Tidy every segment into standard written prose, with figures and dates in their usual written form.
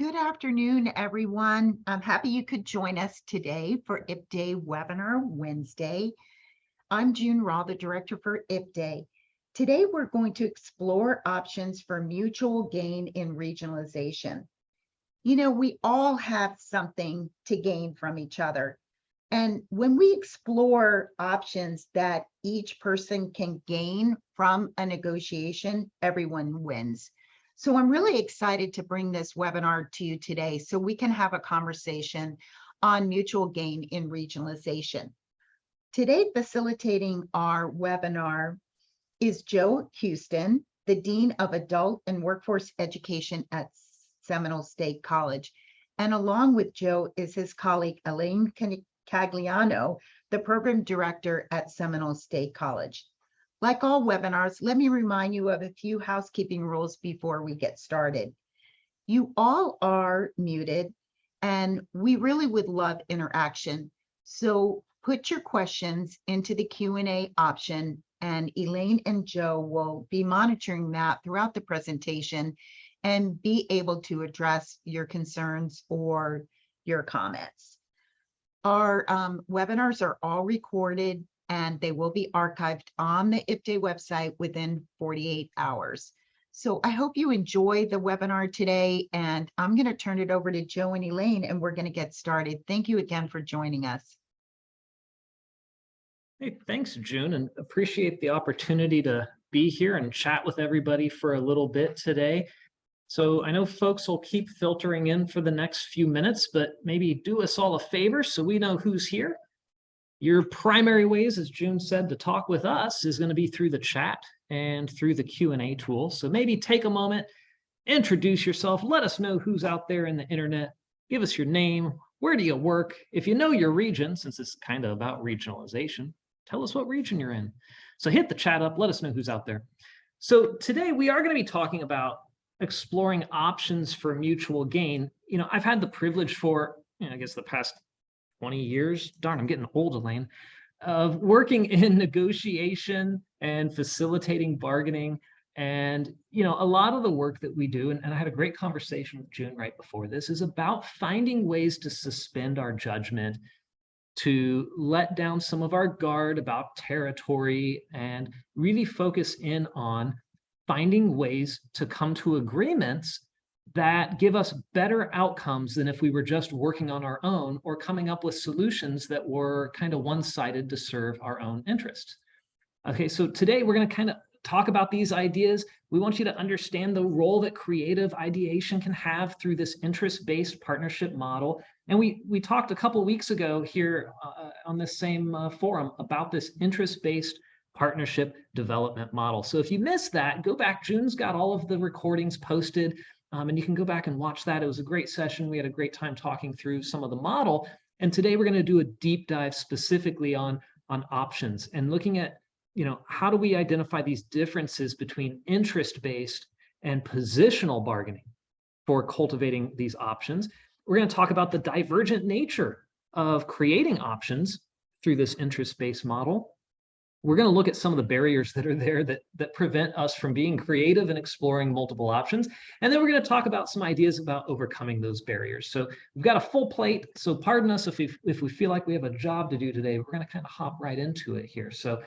Good afternoon, everyone. I'm happy you could join us today for IP Day webinar Wednesday. I'm June Raw, the director for IP Day. Today, we're going to explore options for mutual gain in regionalization. You know, we all have something to gain from each other. And when we explore options that each person can gain from a negotiation, everyone wins. So I'm really excited to bring this webinar to you today so we can have a conversation on mutual gain in regionalization. Today, facilitating our webinar is Joe Houston, the Dean of Adult and Workforce Education at Seminole State College. And along with Joe is his colleague, Elaine Cagliano, the Program Director at Seminole State College. Like all webinars, let me remind you of a few housekeeping rules before we get started. You all are muted, and we really would love interaction. So put your questions into the Q&A option, and Elaine and Joe will be monitoring that throughout the presentation and be able to address your concerns or your comments. Our webinars are all recorded and they will be archived on the IP Day website within 48 hours. So I hope you enjoy the webinar today, and I'm going to turn it over to Joe and Elaine, and we're going to get started. Thank you again for joining us. Hey, thanks, June, and appreciate the opportunity to be here and chat with everybody for a little bit today. So I know folks will keep filtering in for the next few minutes, but maybe do us all a favor so we know who's here. Your primary ways, as June said, to talk with us is going to be through the chat and through the Q&A tool. So maybe take a moment, introduce yourself, let us know who's out there in the internet, give us your name, where do you work? If you know your region, since it's kind of about regionalization, tell us what region you're in. So hit the chat up, let us know who's out there. So today we are going to be talking about exploring options for mutual gain. You know, I've had the privilege for, I guess the past 20 years, darn, I'm getting old, Elaine, of working in negotiation and facilitating bargaining. And, a lot of the work that we do, and I had a great conversation with June right before this, is about finding ways to suspend our judgment, to let down some of our guard about territory, and really focus in on finding ways to come to agreements that give us better outcomes than if we were just working on our own or coming up with solutions that were kind of one-sided to serve our own interests. Okay, so today we're going to kind of talk about these ideas. We want you to understand the role that creative ideation can have through this interest-based partnership model. And we talked a couple weeks ago here on this same forum about this interest-based partnership development model. So if you missed that, go back. June's got all of the recordings posted. And you can go back and watch that. It was a great session. We had a great time talking through some of the model. And today we're going to do a deep dive specifically on options and looking at, how do we identify these differences between interest-based and positional bargaining for cultivating these options. We're going to talk about the divergent nature of creating options through this interest-based model. We're going to look at some of the barriers that are there that prevent us from being creative and exploring multiple options. And then we're going to talk about some ideas about overcoming those barriers. So we've got a full plate. So pardon us if we feel like we have a job to do today. We're going to kind of hop right into it here. So,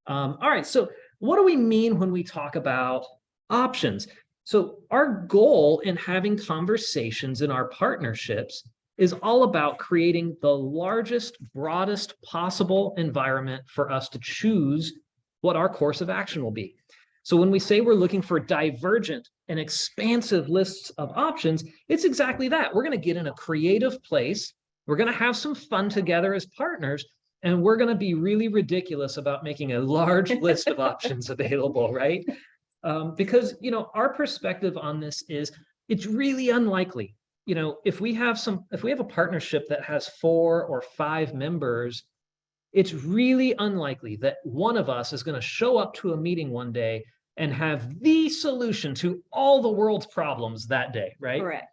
all right. So what do we mean when we talk about options? So our goal in having conversations in our partnerships is all about creating the largest, broadest possible environment for us to choose what our course of action will be. So when we say we're looking for divergent and expansive lists of options, it's exactly that. We're going to get in a creative place. We're going to have some fun together as partners, and we're going to be really ridiculous about making a large list of options available, right? Because, our perspective on this is it's really unlikely. If we have a partnership that has 4 or 5 members, it's really unlikely that one of us is going to show up to a meeting one day and have the solution to all the world's problems that day, right? Correct.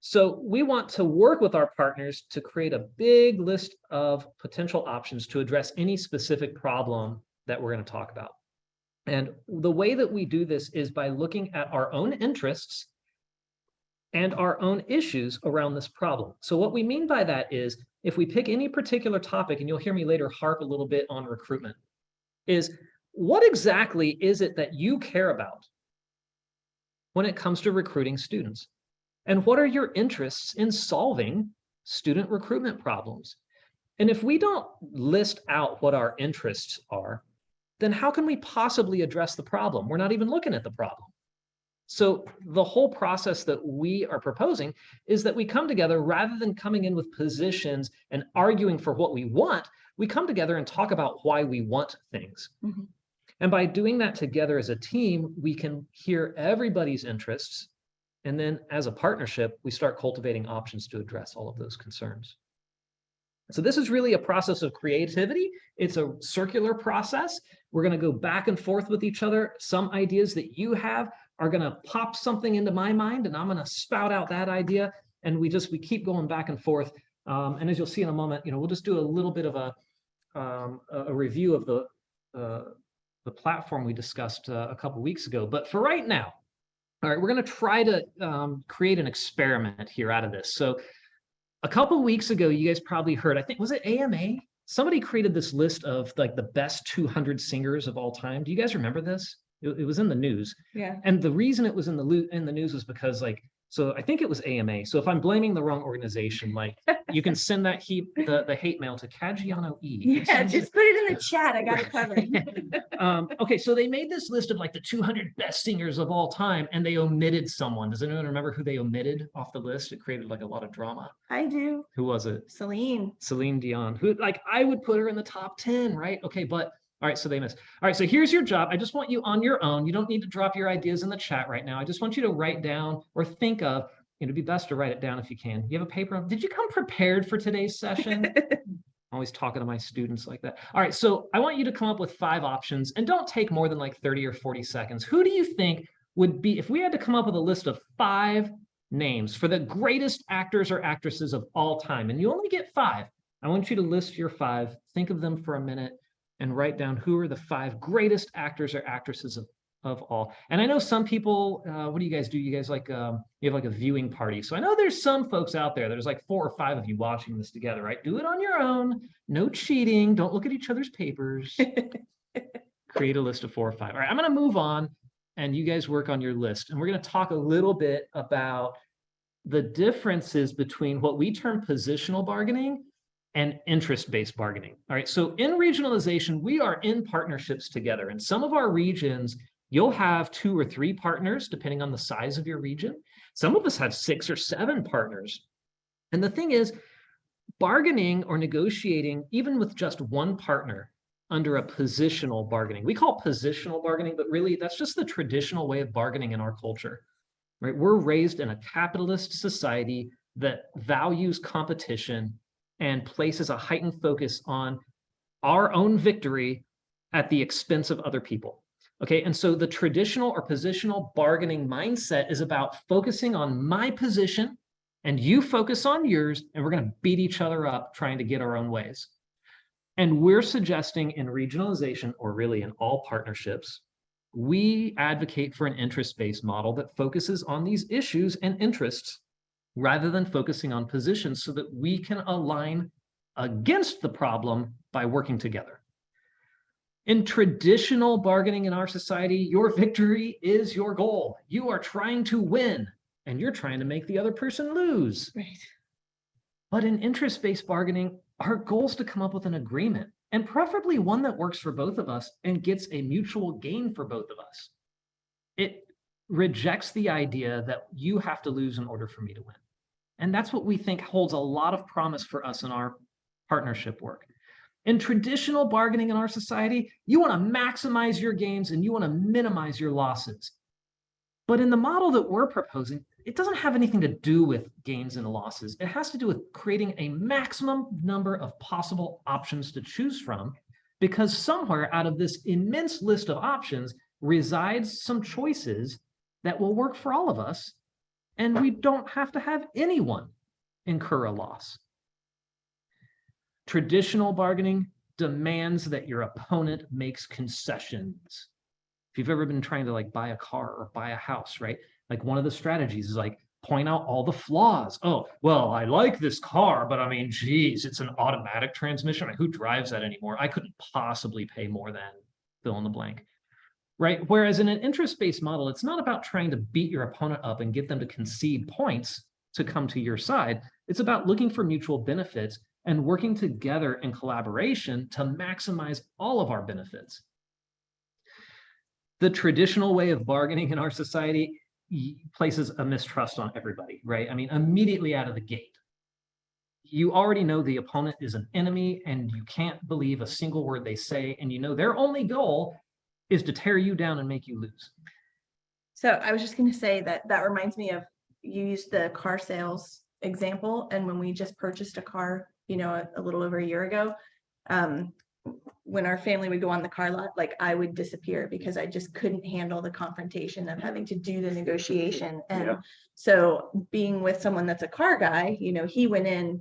So we want to work with our partners to create a big list of potential options to address any specific problem that we're going to talk about. And the way that we do this is by looking at our own interests and our own issues around this problem. So what we mean by that is if we pick any particular topic, and you'll hear me later harp a little bit on recruitment, is what exactly is it that you care about when it comes to recruiting students? And what are your interests in solving student recruitment problems? And if we don't list out what our interests are, then how can we possibly address the problem? We're not even looking at the problem. So the whole process that we are proposing is that we come together rather than coming in with positions and arguing for what we want, we come together and talk about why we want things. Mm-hmm. And by doing that together as a team, we can hear everybody's interests. And then as a partnership, we start cultivating options to address all of those concerns. So this is really a process of creativity. It's a circular process. We're going to go back and forth with each other. Some ideas that you have are going to pop something into my mind, and I'm going to spout out that idea. And we keep going back and forth. And as you'll see in a moment, we'll just do a little bit of a review of the platform we discussed a couple weeks ago. But for right now, all right, we're going to try to create an experiment here out of this. So a couple weeks ago, you guys probably heard, I think, was it AMA? Somebody created this list of like the best 200 singers of all time. Do you guys remember this? It was in the news. Yeah. And the reason it was in the news was because so I think it was AMA. So if I'm blaming the wrong organization, you can send that the hate mail to Caggiano E. Yeah, just put it in the chat. I got it covered. Okay, so they made this list of the 200 best singers of all time, and they omitted someone. Does anyone remember who they omitted off the list? It created a lot of drama. I do. Who was it? Celine Dion, who I would put her in the top 10, right? Okay, but all right, so they missed. All right, so here's your job. I just want you on your own. You don't need to drop your ideas in the chat right now. I just want you to write down or think of, it'd be best to write it down if you can. You have a paper? Did you come prepared for today's session? I'm always talking to my students like that. All right, so I want you to come up with 5 options, and don't take more than 30 or 40 seconds. Who do you think would be, if we had to come up with a list of 5 names for the greatest actors or actresses of all time, and you only get 5, I want you to list your 5, think of them for a minute, and write down who are the 5 greatest actors or actresses of all. And I know some people, what do you guys do? You guys you have a viewing party. So I know there's some folks out there, there's 4 or 5 of you watching this together, right? Do it on your own, no cheating, don't look at each other's papers. Create a list of 4 or 5. All right, I'm gonna move on and you guys work on your list. And we're gonna talk a little bit about the differences between what we term positional bargaining and interest-based bargaining. All right, so in regionalization, we are in partnerships together. In some of our regions, you'll have 2 or 3 partners, depending on the size of your region. Some of us have 6 or 7 partners. And the thing is, bargaining or negotiating, even with just one partner under a positional bargaining, we call positional bargaining, but really that's just the traditional way of bargaining in our culture, right? We're raised in a capitalist society that values competition and places a heightened focus on our own victory at the expense of other people. Okay, and so the traditional or positional bargaining mindset is about focusing on my position and you focus on yours, and we're going to beat each other up trying to get our own ways. And we're suggesting in regionalization, or really in all partnerships, we advocate for an interest-based model that focuses on these issues and interests rather than focusing on positions so that we can align against the problem by working together. In traditional bargaining in our society, your victory is your goal. You are trying to win, and you're trying to make the other person lose. Right. But in interest-based bargaining, our goal is to come up with an agreement, and preferably one that works for both of us and gets a mutual gain for both of us. It rejects the idea that you have to lose in order for me to win. And that's what we think holds a lot of promise for us in our partnership work. In traditional bargaining in our society, you want to maximize your gains and you want to minimize your losses. But in the model that we're proposing, it doesn't have anything to do with gains and losses. It has to do with creating a maximum number of possible options to choose from, because somewhere out of this immense list of options resides some choices that will work for all of us, and we don't have to have anyone incur a loss. Traditional bargaining demands that your opponent makes concessions. If you've ever been trying to buy a car or buy a house, right? One of the strategies is point out all the flaws. Oh, well, I like this car, but I mean, geez, it's an automatic transmission. Who drives that anymore? I couldn't possibly pay more than fill in the blank. Right? Whereas in an interest-based model, it's not about trying to beat your opponent up and get them to concede points to come to your side. It's about looking for mutual benefits and working together in collaboration to maximize all of our benefits. The traditional way of bargaining in our society places a mistrust on everybody, right? I mean, immediately out of the gate, you already know the opponent is an enemy and you can't believe a single word they say, and you know their only goal is to tear you down and make you lose. So I was just going to say that reminds me of, you used the car sales example, and when we just purchased a car, you know, a little over a year ago, when our family would go on the car lot, like I would disappear because I just couldn't handle the confrontation of having to do the negotiation. And so being with someone that's a car guy, you know, he went in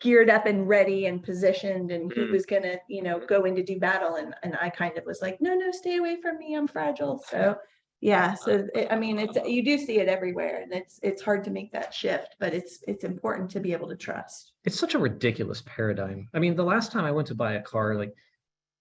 geared up and ready and positioned, and he was gonna, you know, go in to do battle, and I kind of was like, no, stay away from me, I'm fragile. So yeah, so I mean, it's, you do see it everywhere, and it's hard to make that shift, but it's important to be able to trust. It's such a ridiculous paradigm. I mean, the last time I went to buy a car,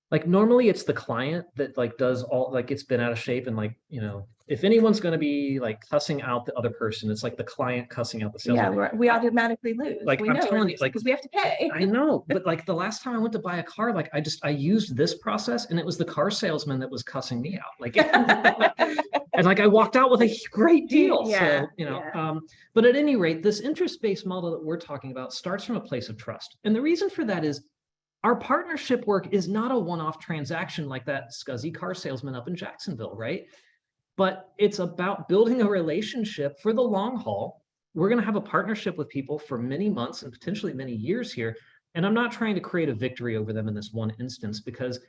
like normally it's the client that like does all, like it's been out of shape, and like, you know, if anyone's going to be like cussing out the other person, it's like the client cussing out the salesman. Yeah, we automatically lose. Like, we I'm know, telling you, like, because we have to pay. I know, but like the last time I went to buy a car, like I used this process, and it was the car salesman that was cussing me out. Like, and like I walked out with a great deal. Yeah, So, you know, but at any rate, this interest-based model that we're talking about starts from a place of trust. And the reason for that is our partnership work is not a one-off transaction like that scuzzy car salesman up in Jacksonville, right? But it's about building a relationship for the long haul. We're going to have a partnership with people for many months and potentially many years here. And I'm not trying to create a victory over them in this one instance, because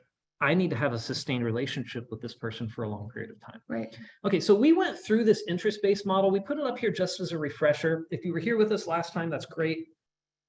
I need to have a sustained relationship with this person for a long period of time. Right. Okay, so we went through this interest-based model. We put it up here just as a refresher. If you were here with us last time, that's great.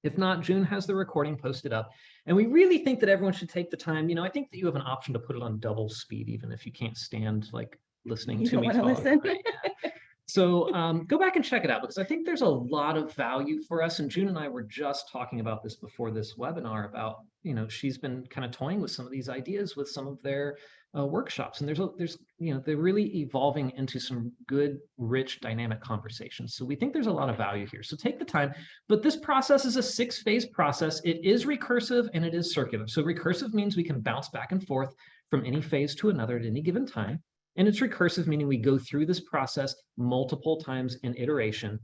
If not, June has the recording posted up. And we really think that everyone should take the time. You know, I think that you have an option to put it on double speed, even if you can't stand like listening to me talk. Listen. Right? Yeah. So go back and check it out, because I think there's a lot of value for us. And June and I were just talking about this before this webinar about, you know, she's been kind of toying with some of these ideas with some of their workshops. And there's, you know, they're really evolving into some good, rich, dynamic conversations. So we think there's a lot of value here. So take the time. But this process is a 6-phase process. It is recursive and it is circular. So recursive means we can bounce back and forth from any phase to another at any given time. And it's recursive, meaning we go through this process multiple times in iteration,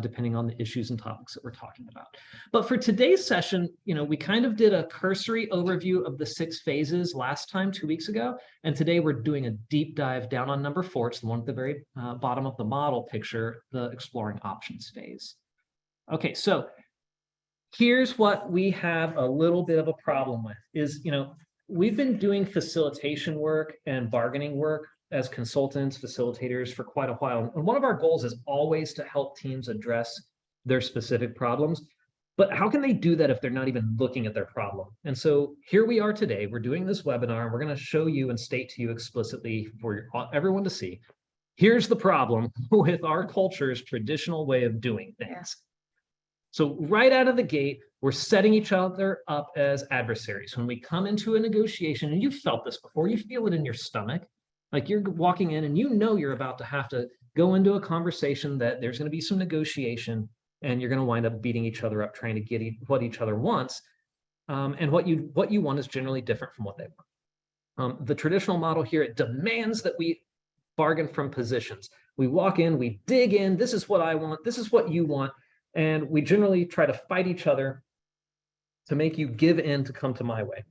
depending on the issues and topics that we're talking about. But for today's session, you know, we kind of did a cursory overview of the 6 phases last time, 2 weeks ago. And today we're doing a deep dive down on number 4. It's the one at the very bottom of the model picture, the exploring options phase. Okay, so here's what we have a little bit of a problem with is, you know, we've been doing facilitation work and bargaining work as consultants, facilitators for quite a while. And one of our goals is always to help teams address their specific problems. But how can they do that if they're not even looking at their problem? And so here we are today, we're doing this webinar, and we're going to show you and state to you explicitly for everyone to see, here's the problem with our culture's traditional way of doing things. So right out of the gate, we're setting each other up as adversaries. When we come into a negotiation, and you've felt this before, you feel it in your stomach, like you're walking in and you know you're about to have to go into a conversation that there's going to be some negotiation, and you're going to wind up beating each other up trying to get what each other wants. And what you want is generally different from what they want. The traditional model here, it demands that we bargain from positions. We walk in, we dig in, this is what I want, this is what you want. And we generally try to fight each other to make you give in to come to my way.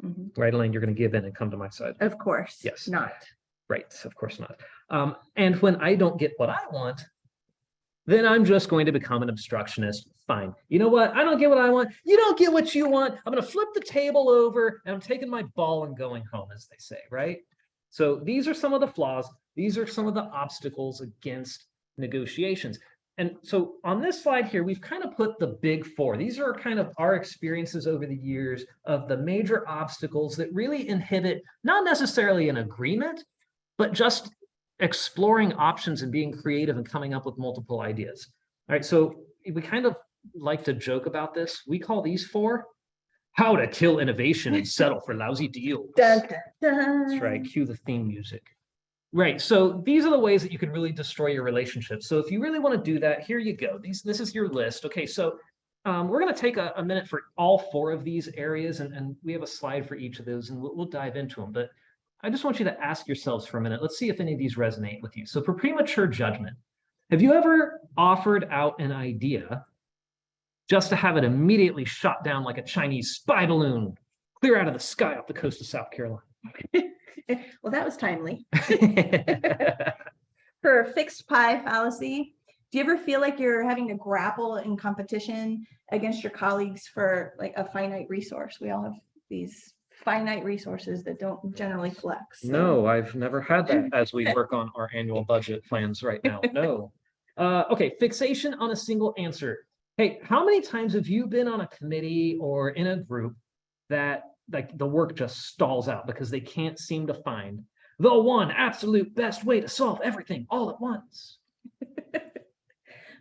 Mm-hmm. Right, Elaine, you're going to give in and come to my side. Of course. Yes. Not. Right, of course not. And when I don't get what I want, then I'm just going to become an obstructionist. Fine. You know what? I don't get what I want. You don't get what you want. I'm going to flip the table over, and I'm taking my ball and going home, as they say, right? So these are some of the flaws. These are some of the obstacles against negotiations. And so on this slide here, we've kind of put the big 4. These are kind of our experiences over the years of the major obstacles that really inhibit not necessarily an agreement, but just exploring options and being creative and coming up with multiple ideas. All right, so we kind of like to joke about this. We call these four how to kill innovation and settle for lousy deals. Dun, dun, dun. That's right, cue the theme music. Right, so these are the ways that you can really destroy your relationship. So if you really want to do that, here you go. This is your list. Okay, so we're going to take a minute for all four of these areas, and we have a slide for each of those, and we'll dive into them. But I just want you to ask yourselves for a minute. Let's see if any of these resonate with you. So for premature judgment, have you ever offered out an idea just to have it immediately shot down like a Chinese spy balloon, clear out of the sky off the coast of South Carolina? Well, that was timely. For fixed Pi fallacy, do you ever feel like you're having to grapple in competition against your colleagues for like a finite resource? We all have these finite resources that don't generally flex. So. No, I've never had that as we work on our annual budget plans right now. No. Okay, fixation on a single answer. Hey, how many times have you been on a committee or in a group that like the work just stalls out because they can't seem to find the one absolute best way to solve everything all at once?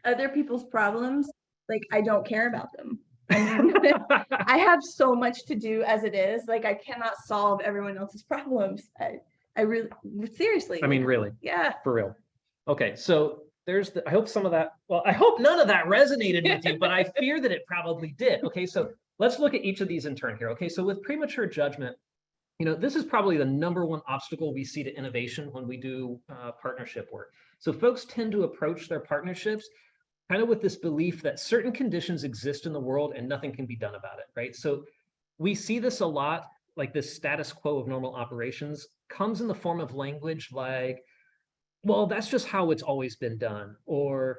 Other people's problems, like I don't care about them. I mean, I have so much to do as it is. Like I cannot solve everyone else's problems. I really, seriously. I mean, really? Yeah. For real. Okay, so there's I hope some of that, well, I hope none of that resonated with you, but I fear that it probably did. Okay, so let's look at each of these in turn here. Okay, so with premature judgment, this is probably the number one obstacle we see to innovation when we do partnership work. So folks tend to approach their partnerships kind of with this belief that certain conditions exist in the world and nothing can be done about it, right? So we see this a lot, like this status quo of normal operations comes in the form of language like, well, that's just how it's always been done, or,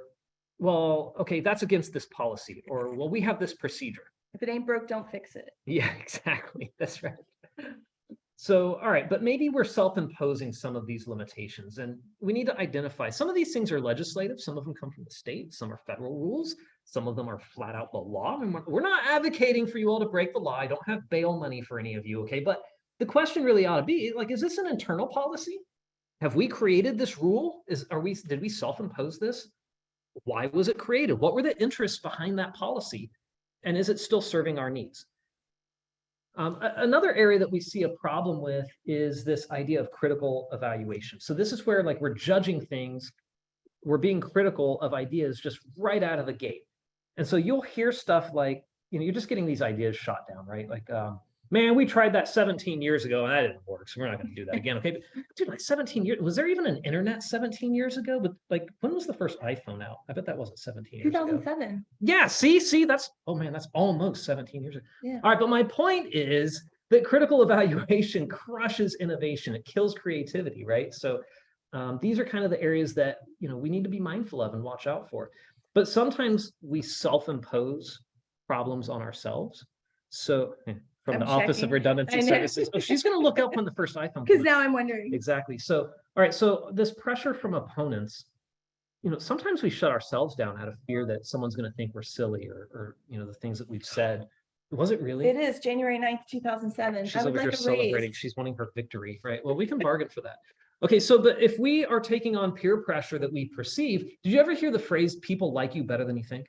well, okay, that's against this policy, or, well, we have this procedure. If it ain't broke, don't fix it. Yeah, exactly. That's right. So, all right, but maybe we're self-imposing some of these limitations, and we need to identify some of these things are legislative, some of them come from the state, some are federal rules, some of them are flat out the law. And we're not advocating for you all to break the law. I don't have bail money for any of you, okay? But the question really ought to be, like, is this an internal policy? Have we created this rule? Did we self-impose this? Why was it created? What were the interests behind that policy? And is it still serving our needs? Another area that we see a problem with is this idea of critical evaluation. So this is where like we're judging things, we're being critical of ideas just right out of the gate. And so you'll hear stuff like, you're just getting these ideas shot down, right? Like, man, we tried that 17 years ago and that didn't work, so we're not going to do that again. Okay, but dude, like 17 years, was there even an internet 17 years ago? But like, when was the first iPhone out? I bet that wasn't 17 years 2007. ago. Yeah, see, that's, oh man, that's almost 17 years ago. Yeah. All right, but my point is that critical evaluation crushes innovation. It kills creativity, right? So these are kind of the areas that, we need to be mindful of and watch out for. But sometimes we self-impose problems on ourselves. So from the Office of Redundancy Services. Oh, she's going to look up when the first iPhone. Because now I'm wondering. Exactly. So, all right. So this pressure from opponents, sometimes we shut ourselves down out of fear that someone's going to think we're silly or the things that we've said. Was it really? It is January 9th, 2007. She's over here celebrating. She's wanting her victory, right? Well, we can bargain for that. Okay. So, but if we are taking on peer pressure that we perceive, did you ever hear the phrase, people like you better than you think?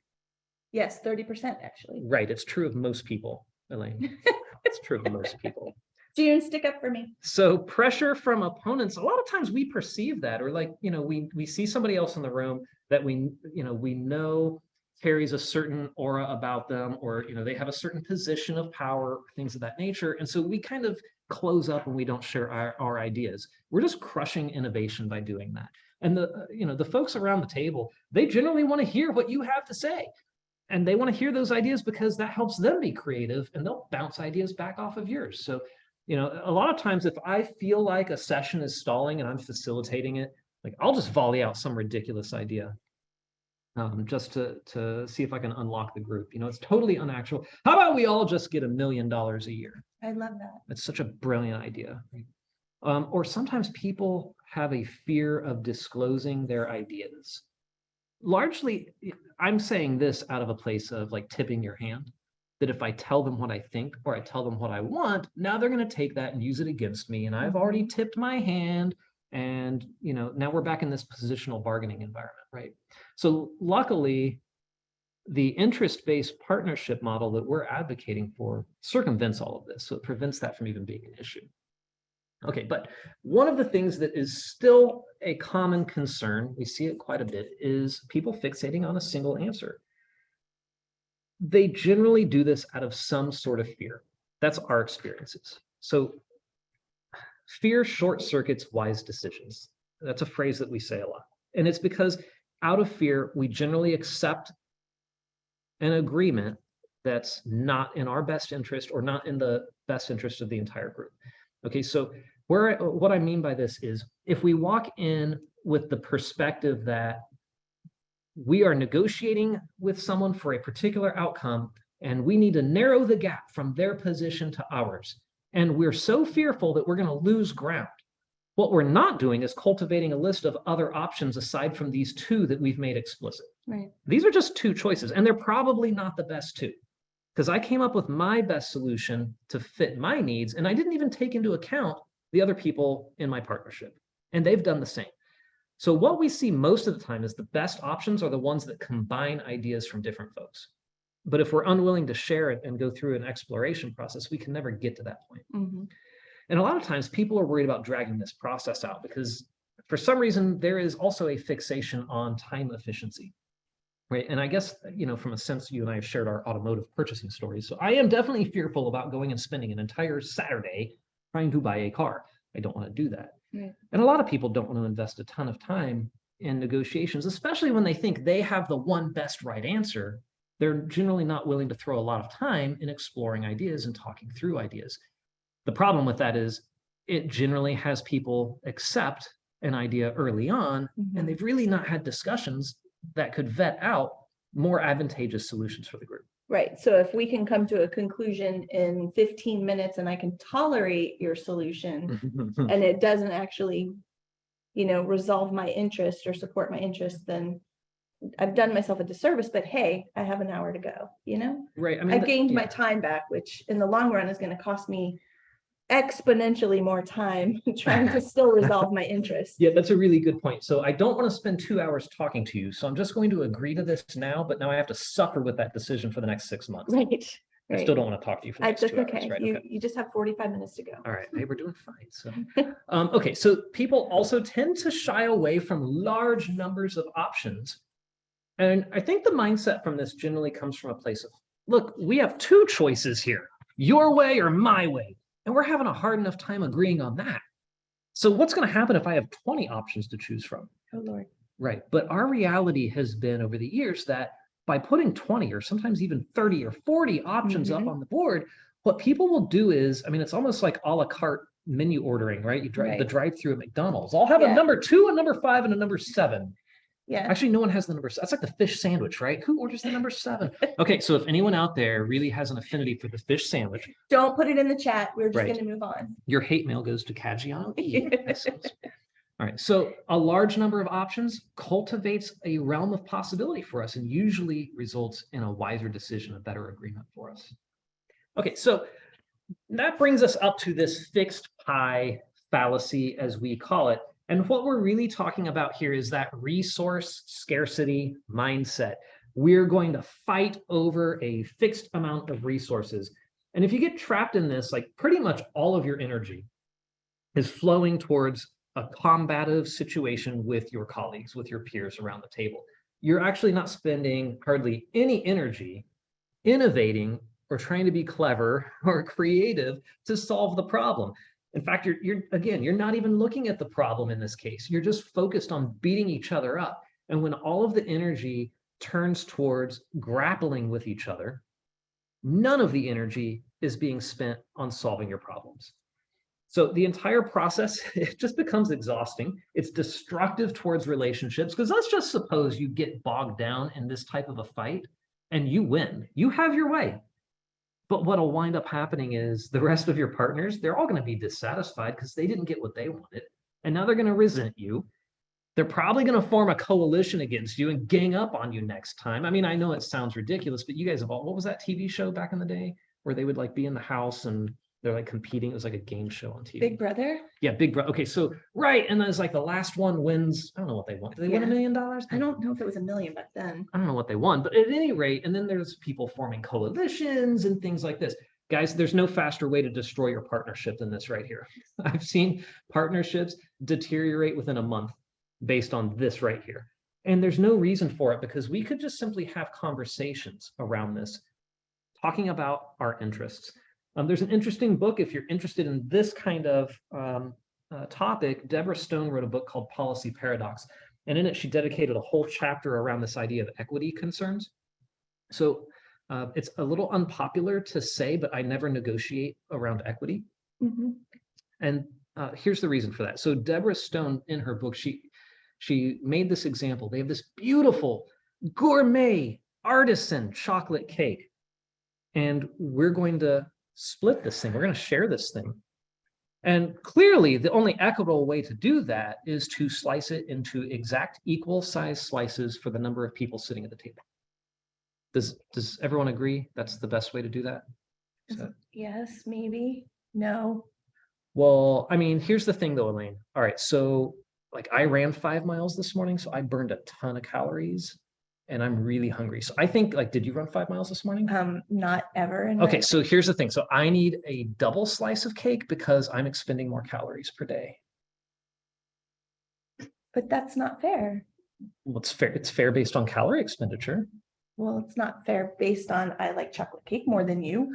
Yes, 30% actually. Right. It's true of most people, Elaine. It's true of most people. June, stick up for me. So pressure from opponents, a lot of times we perceive that, or like, we see somebody else in the room that we know carries a certain aura about them, or, they have a certain position of power, things of that nature. And so we kind of close up and we don't share our ideas. We're just crushing innovation by doing that. And the folks around the table, they generally want to hear what you have to say. And they want to hear those ideas because that helps them be creative, and they'll bounce ideas back off of yours. So, a lot of times if I feel like a session is stalling and I'm facilitating it, like I'll just volley out some ridiculous idea just to see if I can unlock the group. It's totally unactual. How about we all just get $1 million a year? I love that. It's such a brilliant idea. Or sometimes people have a fear of disclosing their ideas. Largely, I'm saying this out of a place of like tipping your hand, that if I tell them what I think or I tell them what I want, now they're going to take that and use it against me. And I've already tipped my hand And, now we're back in this positional bargaining environment, right? So luckily, the interest-based partnership model that we're advocating for circumvents all of this. So it prevents that from even being an issue. Okay, but one of the things that is still a common concern, we see it quite a bit, is people fixating on a single answer. They generally do this out of some sort of fear. That's our experiences. So fear short circuits wise decisions. That's a phrase that we say a lot. And it's because out of fear, we generally accept an agreement that's not in our best interest or not in the best interest of the entire group. Okay, so what I mean by this is if we walk in with the perspective that we are negotiating with someone for a particular outcome and we need to narrow the gap from their position to ours, and we're so fearful that we're going to lose ground, what we're not doing is cultivating a list of other options aside from these two that we've made explicit. Right. These are just two choices, and they're probably not the best two, because I came up with my best solution to fit my needs, and I didn't even take into account the other people in my partnership, and they've done the same. So what we see most of the time is the best options are the ones that combine ideas from different folks. But if we're unwilling to share it and go through an exploration process, we can never get to that point. Mm-hmm. And a lot of times people are worried about dragging this process out because for some reason, there is also a fixation on time efficiency, right? And I guess, from a sense, you and I have shared our automotive purchasing stories. So I am definitely fearful about going and spending an entire Saturday trying to buy a car. I don't want to do that. Right. And a lot of people don't want to invest a ton of time in negotiations, especially when they think they have the one best right answer. They're generally not willing to throw a lot of time in exploring ideas and talking through ideas. The problem with that is it generally has people accept an idea early on, and they've really not had discussions that could vet out more advantageous solutions for the group. Right. So if we can come to a conclusion in 15 minutes and I can tolerate your solution and it doesn't actually, resolve my interest or support my interest, then I've done myself a disservice, but hey, I have an hour to go, Right. I mean, I've gained my time back, which in the long run is going to cost me exponentially more time trying to still resolve my interest. Yeah, that's a really good point. So I don't want to spend 2 hours talking to you. So I'm just going to agree to this now, but now I have to suffer with that decision for the next 6 months. Right. I still don't want to talk to you for the next That's 2 okay. hours, right? You just have 45 minutes to go. All right. Hey, we're doing fine. So, okay. So people also tend to shy away from large numbers of options. And I think the mindset from this generally comes from a place of, look, we have two choices here, your way or my way. And we're having a hard enough time agreeing on that. So what's going to happen if I have 20 options to choose from? Oh, Lord. Right. But our reality has been over the years that by putting 20 or sometimes even 30 or 40 options up on the board, what people will do is, it's almost like a la carte menu ordering, right? You drive the drive-through at McDonald's. I'll have a number 2, a number 5, and a number 7. Yeah. Actually, no one has the number. That's like the fish sandwich, right? Who orders the number 7? Okay, so if anyone out there really has an affinity for the fish sandwich, don't put it in the chat. We're just going to move on. Your hate mail goes to Caggiano E. All right, so a large number of options cultivates a realm of possibility for us and usually results in a wiser decision, a better agreement for us. Okay, so that brings us up to this fixed Pi fallacy, as we call it. And what we're really talking about here is that resource scarcity mindset. We're going to fight over a fixed amount of resources. And if you get trapped in this, like pretty much all of your energy is flowing towards a combative situation with your colleagues, with your peers around the table. You're actually not spending hardly any energy innovating or trying to be clever or creative to solve the problem. In fact, you're not even looking at the problem in this case. You're just focused on beating each other up. And when all of the energy turns towards grappling with each other, none of the energy is being spent on solving your problems. So the entire process, it just becomes exhausting. It's destructive towards relationships, because let's just suppose you get bogged down in this type of a fight and you win. You have your way. But what'll wind up happening is the rest of your partners, they're all going to be dissatisfied because they didn't get what they wanted. And now they're going to resent you. They're probably going to form a coalition against you and gang up on you next time. I know it sounds ridiculous, but you guys have what was that TV show back in the day where they would like be in the house and They're like competing. It was like a game show on TV. Big Brother? Yeah, Big Brother. Okay, so right, and then it's like the last one wins. I don't know what they won. Did they win $1 million? I don't know if it was $1 million back then. I don't know what they won, but at any rate, and then there's people forming coalitions and things like this. Guys, there's no faster way to destroy your partnership than this right here. I've seen partnerships deteriorate within a month based on this right here. And there's no reason for it because we could just simply have conversations around this, talking about our interests. There's an interesting book, if you're interested in this kind of topic. Deborah Stone wrote a book called Policy Paradox. And in it, she dedicated a whole chapter around this idea of equity concerns. So it's a little unpopular to say, but I never negotiate around equity. Mm-hmm. And here's the reason for that. So Deborah Stone, in her book, she made this example. They have this beautiful gourmet artisan chocolate cake. And we're going to split this thing. We're going to share this thing. And clearly, the only equitable way to do that is to slice it into exact equal size slices for the number of people sitting at the table. Does everyone agree that's the best way to do that? Yes, maybe. No. Well, I mean, here's the thing though, Elaine. All right, so like I ran 5 miles this morning, so I burned a ton of calories and I'm really hungry. So I think like, did you run 5 miles this morning? Not ever. Okay, so here's the thing. So I need a double slice of cake because I'm expending more calories per day. But that's not fair. Well, it's fair. It's fair based on calorie expenditure. Well, it's not fair based on I like chocolate cake more than you.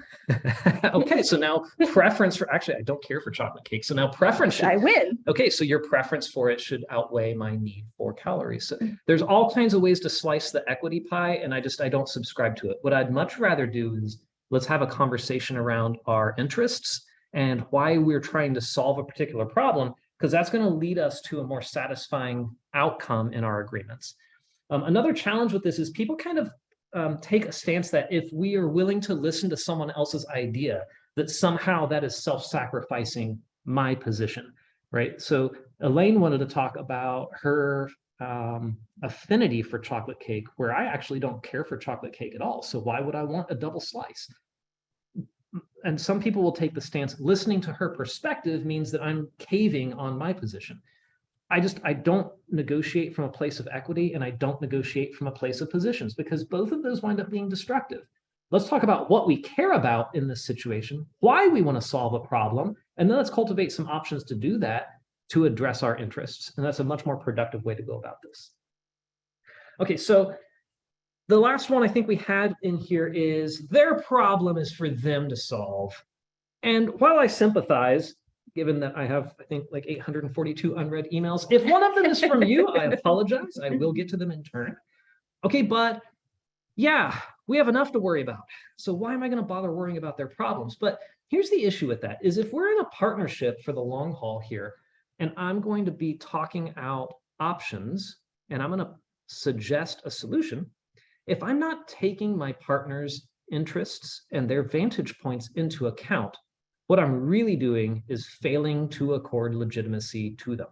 Okay, so now preference for, actually, I don't care for chocolate cake. So now preference should, I win. okay, so your preference for it should outweigh my need for calories. So there's all kinds of ways to slice the equity pie, and I don't subscribe to it. What I'd much rather do is let's have a conversation around our interests and why we're trying to solve a particular problem, because that's going to lead us to a more satisfying outcome in our agreements. Another challenge with this is people kind of take a stance that if we are willing to listen to someone else's idea, that somehow that is self-sacrificing my position, right? So Elaine wanted to talk about her affinity for chocolate cake, where I actually don't care for chocolate cake at all. So why would I want a double slice? And some people will take the stance, listening to her perspective means that I'm caving on my position. I don't negotiate from a place of equity, and I don't negotiate from a place of positions, because both of those wind up being destructive. Let's talk about what we care about in this situation, why we want to solve a problem, and then let's cultivate some options to do that to address our interests. And that's a much more productive way to go about this. Okay, so the last one I think we had in here is their problem is for them to solve. And while I sympathize, given that I have, I think, like 842 unread emails, if one of them is from you, I apologize. I will get to them in turn. Okay, but yeah, we have enough to worry about. So why am I going to bother worrying about their problems? But here's the issue with that, is if we're in a partnership for the long haul here, and I'm going to be talking out options, and I'm going to suggest a solution, if I'm not taking my partner's interests and their vantage points into account, what I'm really doing is failing to accord legitimacy to them.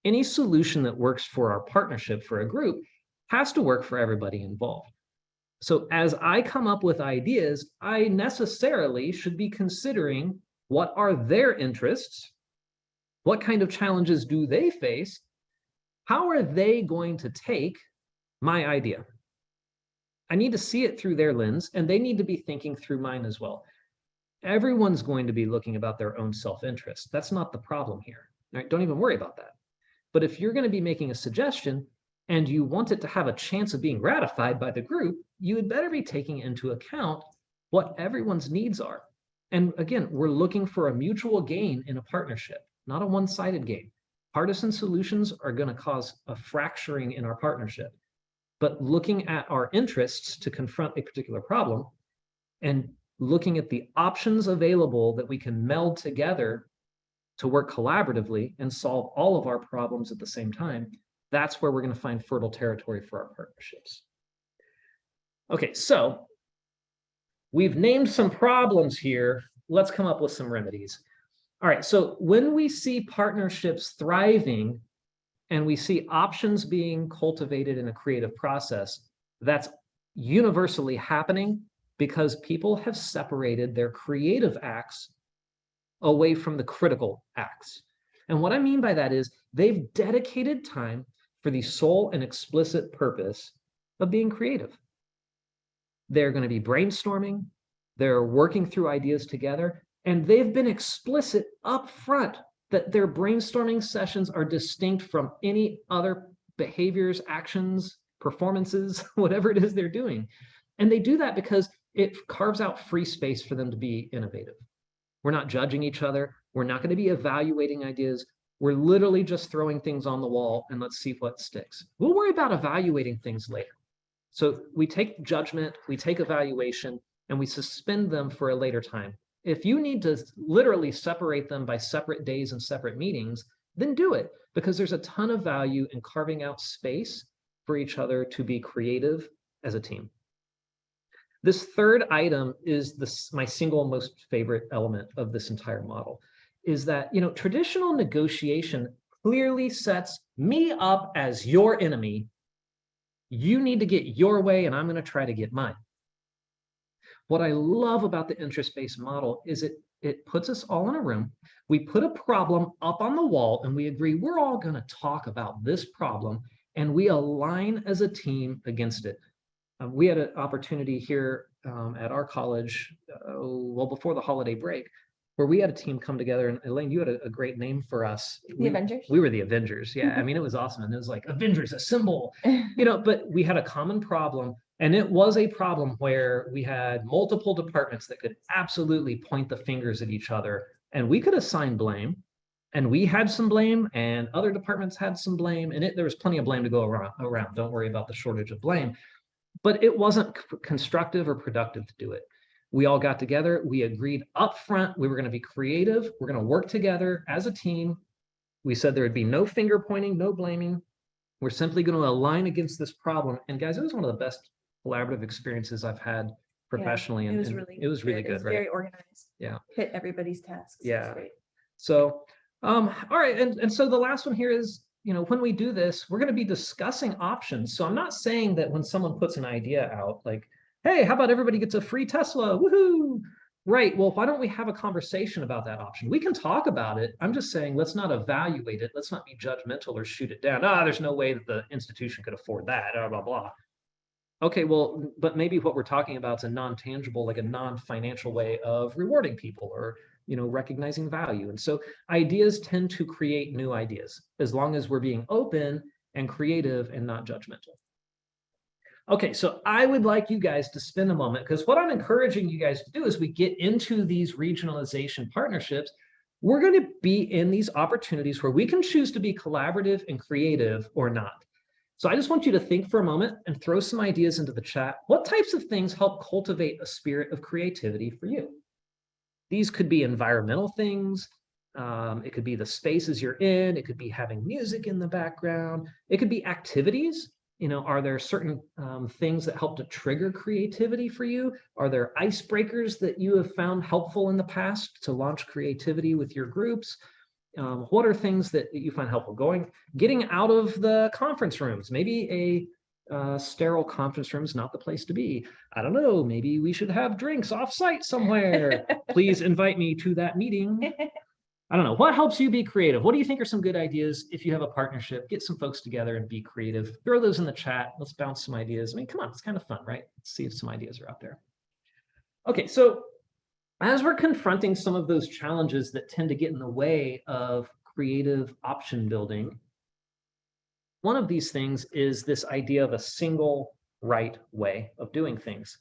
Any solution that works for our partnership, for a group, has to work for everybody involved. So as I come up with ideas, I necessarily should be considering what are their interests, what kind of challenges do they face, how are they going to take my idea? I need to see it through their lens, and they need to be thinking through mine as well. Everyone's going to be looking about their own self-interest. That's not the problem here. Right? Don't even worry about that. But if you're going to be making a suggestion and you want it to have a chance of being ratified by the group, you had better be taking into account what everyone's needs are. And again, we're looking for a mutual gain in a partnership, not a one-sided gain. Partisan solutions are going to cause a fracturing in our partnership. But looking at our interests to confront a particular problem and looking at the options available that we can meld together to work collaboratively and solve all of our problems at the same time, that's where we're going to find fertile territory for our partnerships. Okay, so we've named some problems here. Let's come up with some remedies. All right, so when we see partnerships thriving and we see options being cultivated in a creative process, that's universally happening. because people have separated their creative acts away from the critical acts. And what I mean by that is they've dedicated time for the sole and explicit purpose of being creative. They're going to be brainstorming, they're working through ideas together, and they've been explicit up front that their brainstorming sessions are distinct from any other behaviors, actions, performances, whatever it is they're doing. And they do that because it carves out free space for them to be innovative. We're not judging each other. We're not going to be evaluating ideas. We're literally just throwing things on the wall and let's see what sticks. We'll worry about evaluating things later. So we take judgment, we take evaluation, and we suspend them for a later time. If you need to literally separate them by separate days and separate meetings, then do it, because there's a ton of value in carving out space for each other to be creative as a team. This third item is my single most favorite element of this entire model, is that, traditional negotiation clearly sets me up as your enemy. You need to get your way, and I'm going to try to get mine. What I love about the interest-based model is it puts us all in a room. We put a problem up on the wall, and we agree we're all going to talk about this problem, and we align as a team against it. We had an opportunity here at our college, before the holiday break, where we had a team come together. And Elaine, you had a great name for us. Avengers? We were the Avengers. Yeah, I mean, it was awesome. And it was like, Avengers, a symbol, but we had a common problem. And it was a problem where we had multiple departments that could absolutely point the fingers at each other. And we could assign blame. And we had some blame, and other departments had some blame. And there was plenty of blame to go around. Don't worry about the shortage of blame. But it wasn't constructive or productive to do it. We all got together. We agreed up front we were going to be creative. We're going to work together as a team. We said there would be no finger pointing, no blaming. We're simply going to align against this problem. And guys, it was one of the best collaborative experiences I've had professionally. Yeah, and it was really good, right? Very organized. Yeah. Hit everybody's tasks. Yeah. So, all right. And so the last one here is, when we do this, we're going to be discussing options. So I'm not saying that when someone puts an idea out, like, hey, how about everybody gets a free Tesla? Woohoo! Right. Well, why don't we have a conversation about that option? We can talk about it. I'm just saying, let's not evaluate it. Let's not be judgmental or shoot it down. There's no way that the institution could afford that, blah, blah, blah. Okay, well, but maybe what we're talking about is a non-tangible, like a non-financial way of rewarding people or recognizing value. And so ideas tend to create new ideas as long as we're being open and creative and not judgmental. Okay, so I would like you guys to spend a moment, because what I'm encouraging you guys to do as we get into these regionalization partnerships, we're going to be in these opportunities where we can choose to be collaborative and creative or not. So I just want you to think for a moment and throw some ideas into the chat. What types of things help cultivate a spirit of creativity for you? These could be environmental things. It could be the spaces you're in. It could be having music in the background. It could be activities. Are there certain things that help to trigger creativity for you? Are there icebreakers that you have found helpful in the past to launch creativity with your groups? What are things that you find helpful? Getting out of the conference rooms. Maybe a sterile conference room is not the place to be. I don't know. Maybe we should have drinks off-site somewhere. Please invite me to that meeting. I don't know. What helps you be creative? What do you think are some good ideas? If you have a partnership, get some folks together and be creative. Throw those in the chat. Let's bounce some ideas. I mean, come on, it's kind of fun, right? Let's see if some ideas are out there. Okay, so as we're confronting some of those challenges that tend to get in the way of creative option building, one of these things is this idea of a single right way of doing things.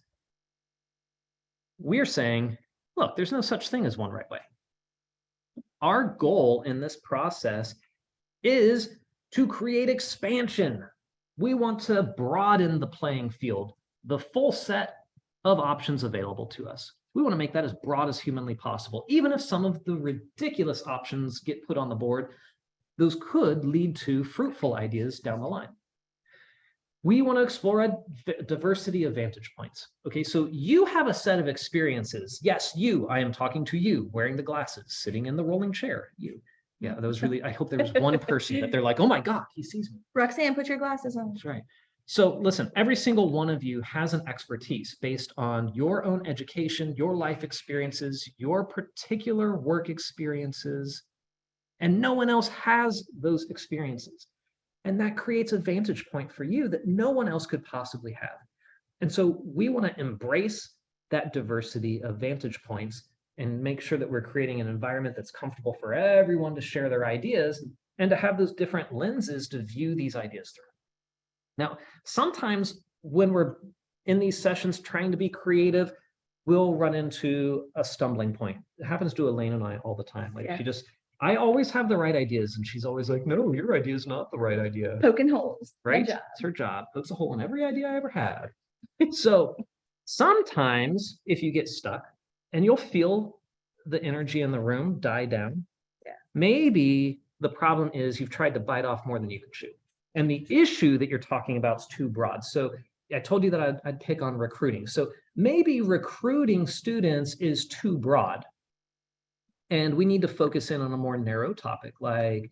We're saying, look, there's no such thing as one right way. Our goal in this process is to create expansion. We want to broaden the playing field, the full set of options available to us. We want to make that as broad as humanly possible. Even if some of the ridiculous options get put on the board, those could lead to fruitful ideas down the line. We want to explore a diversity of vantage points. Okay, so you have a set of experiences. Yes, I am talking to you, wearing the glasses, sitting in the rolling chair. You. Yeah, that was really, I hope there was one person that they're like, oh my God, he sees me. Roxanne, put your glasses on. That's right. So listen, every single one of you has an expertise based on your own education, your life experiences, your particular work experiences, and no one else has those experiences. And that creates a vantage point for you that no one else could possibly have. And so we want to embrace that diversity of vantage points and make sure that we're creating an environment that's comfortable for everyone to share their ideas and to have those different lenses to view these ideas through. Now, sometimes when we're in these sessions trying to be creative, we'll run into a stumbling point. It happens to Elaine and I all the time. Like I always have the right ideas, and she's always like, no, your idea is not the right idea. Poking holes. Right? It's her job. Pokes a hole in every idea I ever had. So sometimes if you get stuck and you'll feel the energy in the room die down, maybe the problem is you've tried to bite off more than you can chew. And the issue that you're talking about is too broad. So I told you that I'd pick on recruiting. So maybe recruiting students is too broad. And we need to focus in on a more narrow topic like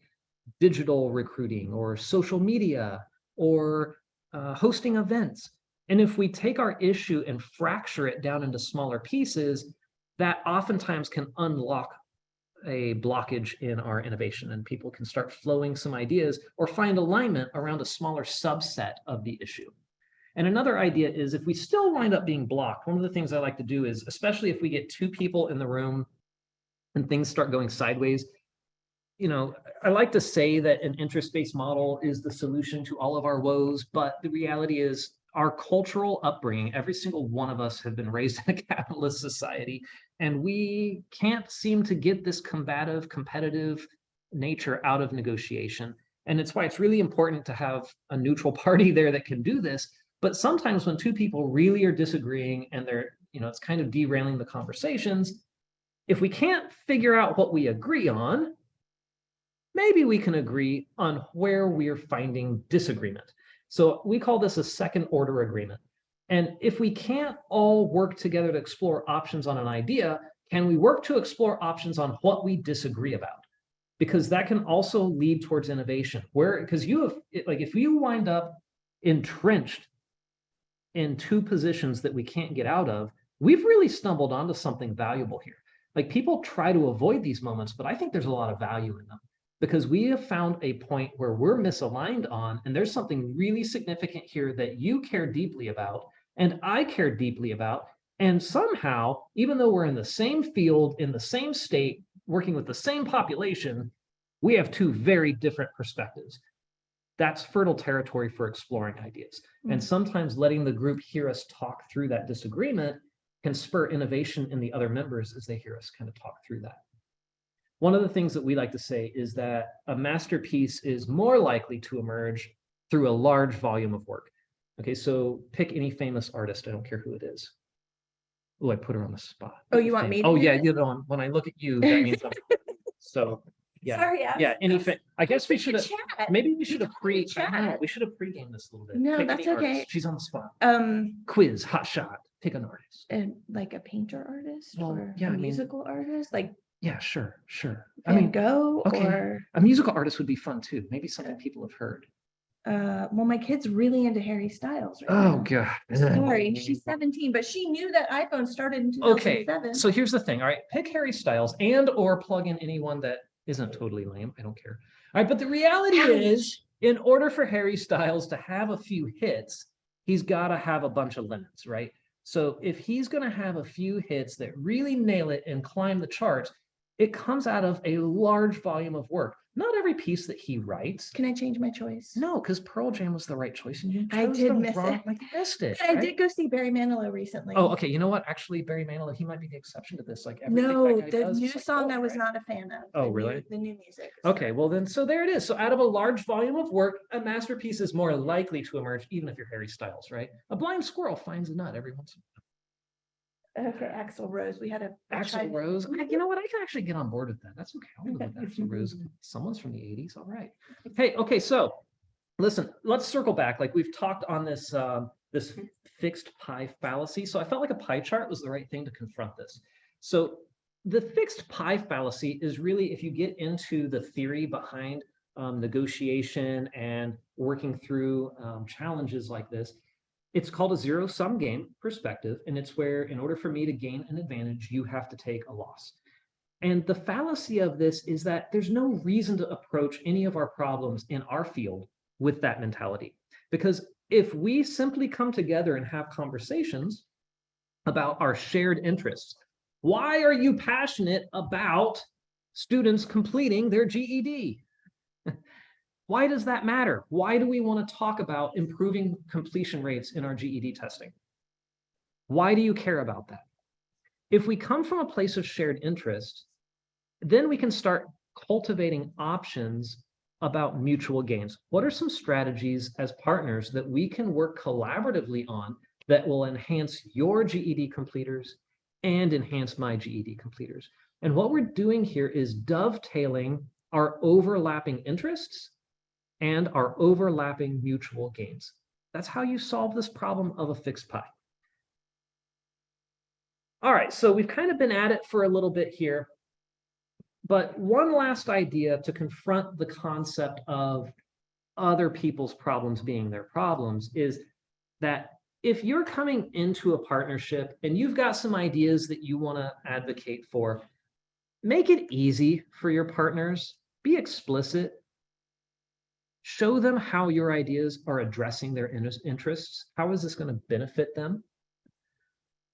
digital recruiting or social media or hosting events. And if we take our issue and fracture it down into smaller pieces, that oftentimes can unlock a blockage in our innovation, and people can start flowing some ideas or find alignment around a smaller subset of the issue. And another idea is if we still wind up being blocked, one of the things I like to do is, especially if we get two people in the room and things start going sideways, you know, I like to say that an interest-based model is the solution to all of our woes, but the reality is our cultural upbringing, every single one of us have been raised in a capitalist society, and we can't seem to get this combative, competitive nature out of negotiation. And it's why it's really important to have a neutral party there that can do this. But sometimes when two people really are disagreeing and they're, you know, it's kind of derailing the conversations, if we can't figure out what we agree on, maybe we can agree on where we're finding disagreement. So we call this a second order agreement. And if we can't all work together to explore options on an idea, can we work to explore options on what we disagree about? Because that can also lead towards innovation. Because you have, like, if you wind up entrenched in two positions that we can't get out of, we've really stumbled onto something valuable here. Like, people try to avoid these moments, but I think there's a lot of value in them, because we have found a point where we're misaligned on, and there's something really significant here that you care deeply about, and I care deeply about. And somehow, even though we're in the same field, in the same state, working with the same population, we have two very different perspectives. That's fertile territory for exploring ideas. And sometimes letting the group hear us talk through that disagreement can spur innovation in the other members as they hear us kind of talk through that. One of the things that we like to say is that a masterpiece is more likely to emerge through a large volume of work. Okay, so pick any famous artist. I don't care who it is. Oh, I put her on the spot. Oh, you want me to? Oh, yeah, you know, when I look at you, that means I'm so yeah. Sorry, yeah. I guess we should have. Chat. Maybe we should have chat. we should have pre-gamed this a little bit. No, Pick that's any okay. artist. She's on the spot. Quiz, hot shot. Pick an artist. Like a painter artist, Well, or yeah, a I mean- musical artist, like Yeah, sure. Van Gogh, okay. or A musical artist would be fun too. Maybe something people have heard. well, my kid's really into Harry Styles right Oh now. God. Sorry, she's 17, but she knew that iPhone started in 2007. Okay, so here's the thing. All right, pick Harry Styles and or plug in anyone that isn't totally lame. I don't care. All right, but the reality is, in order for Harry Styles to have a few hits, he's got to have a bunch of lemons, right? So if he's going to have a few hits that really nail it and climb the charts, it comes out of a large volume of work. Not every piece that he writes. Can I change my choice? No, because Pearl Jam was the right choice, and you I chose did the miss wrong, it. like you missed it. But I right? did go see Barry Manilow recently. Oh, okay. You know what? Actually, Barry Manilow, he might be the exception to this. Like everything No, that guy the does, new it's like song gold, I was right? not a fan of. Oh, The really? The new music. Okay, well then, so there it is. So out of a large volume of work, a masterpiece is more likely to emerge, even if you're Harry Styles, right? A blind squirrel finds a nut every once in a while. Okay, Axl Rose. We had a Axl Rose. You know what? I can actually get on board with that. That's okay. I'll live with Axl Rose. Someone's from the 80s. All right. Hey, okay, so listen, let's circle back. Like we've talked on this this fixed pi fallacy. So I felt like a pie chart was the right thing to confront this. So the fixed pi fallacy is really, if you get into the theory behind negotiation and working through challenges like this. It's called a zero-sum game perspective, and it's where in order for me to gain an advantage, you have to take a loss. And the fallacy of this is that there's no reason to approach any of our problems in our field with that mentality. Because if we simply come together and have conversations about our shared interests, why are you passionate about students completing their GED? Why does that matter? Why do we want to talk about improving completion rates in our GED testing? Why do you care about that? If we come from a place of shared interest, then we can start cultivating options about mutual gains. What are some strategies as partners that we can work collaboratively on that will enhance your GED completers and enhance my GED completers? And what we're doing here is dovetailing our overlapping interests and our overlapping mutual gains. That's how you solve this problem of a fixed pi. All right, so we've kind of been at it for a little bit here, but one last idea to confront the concept of other people's problems being their problems is that if you're coming into a partnership and you've got some ideas that you want to advocate for, make it easy for your partners, be explicit, show them how your ideas are addressing their interests. How is this going to benefit them?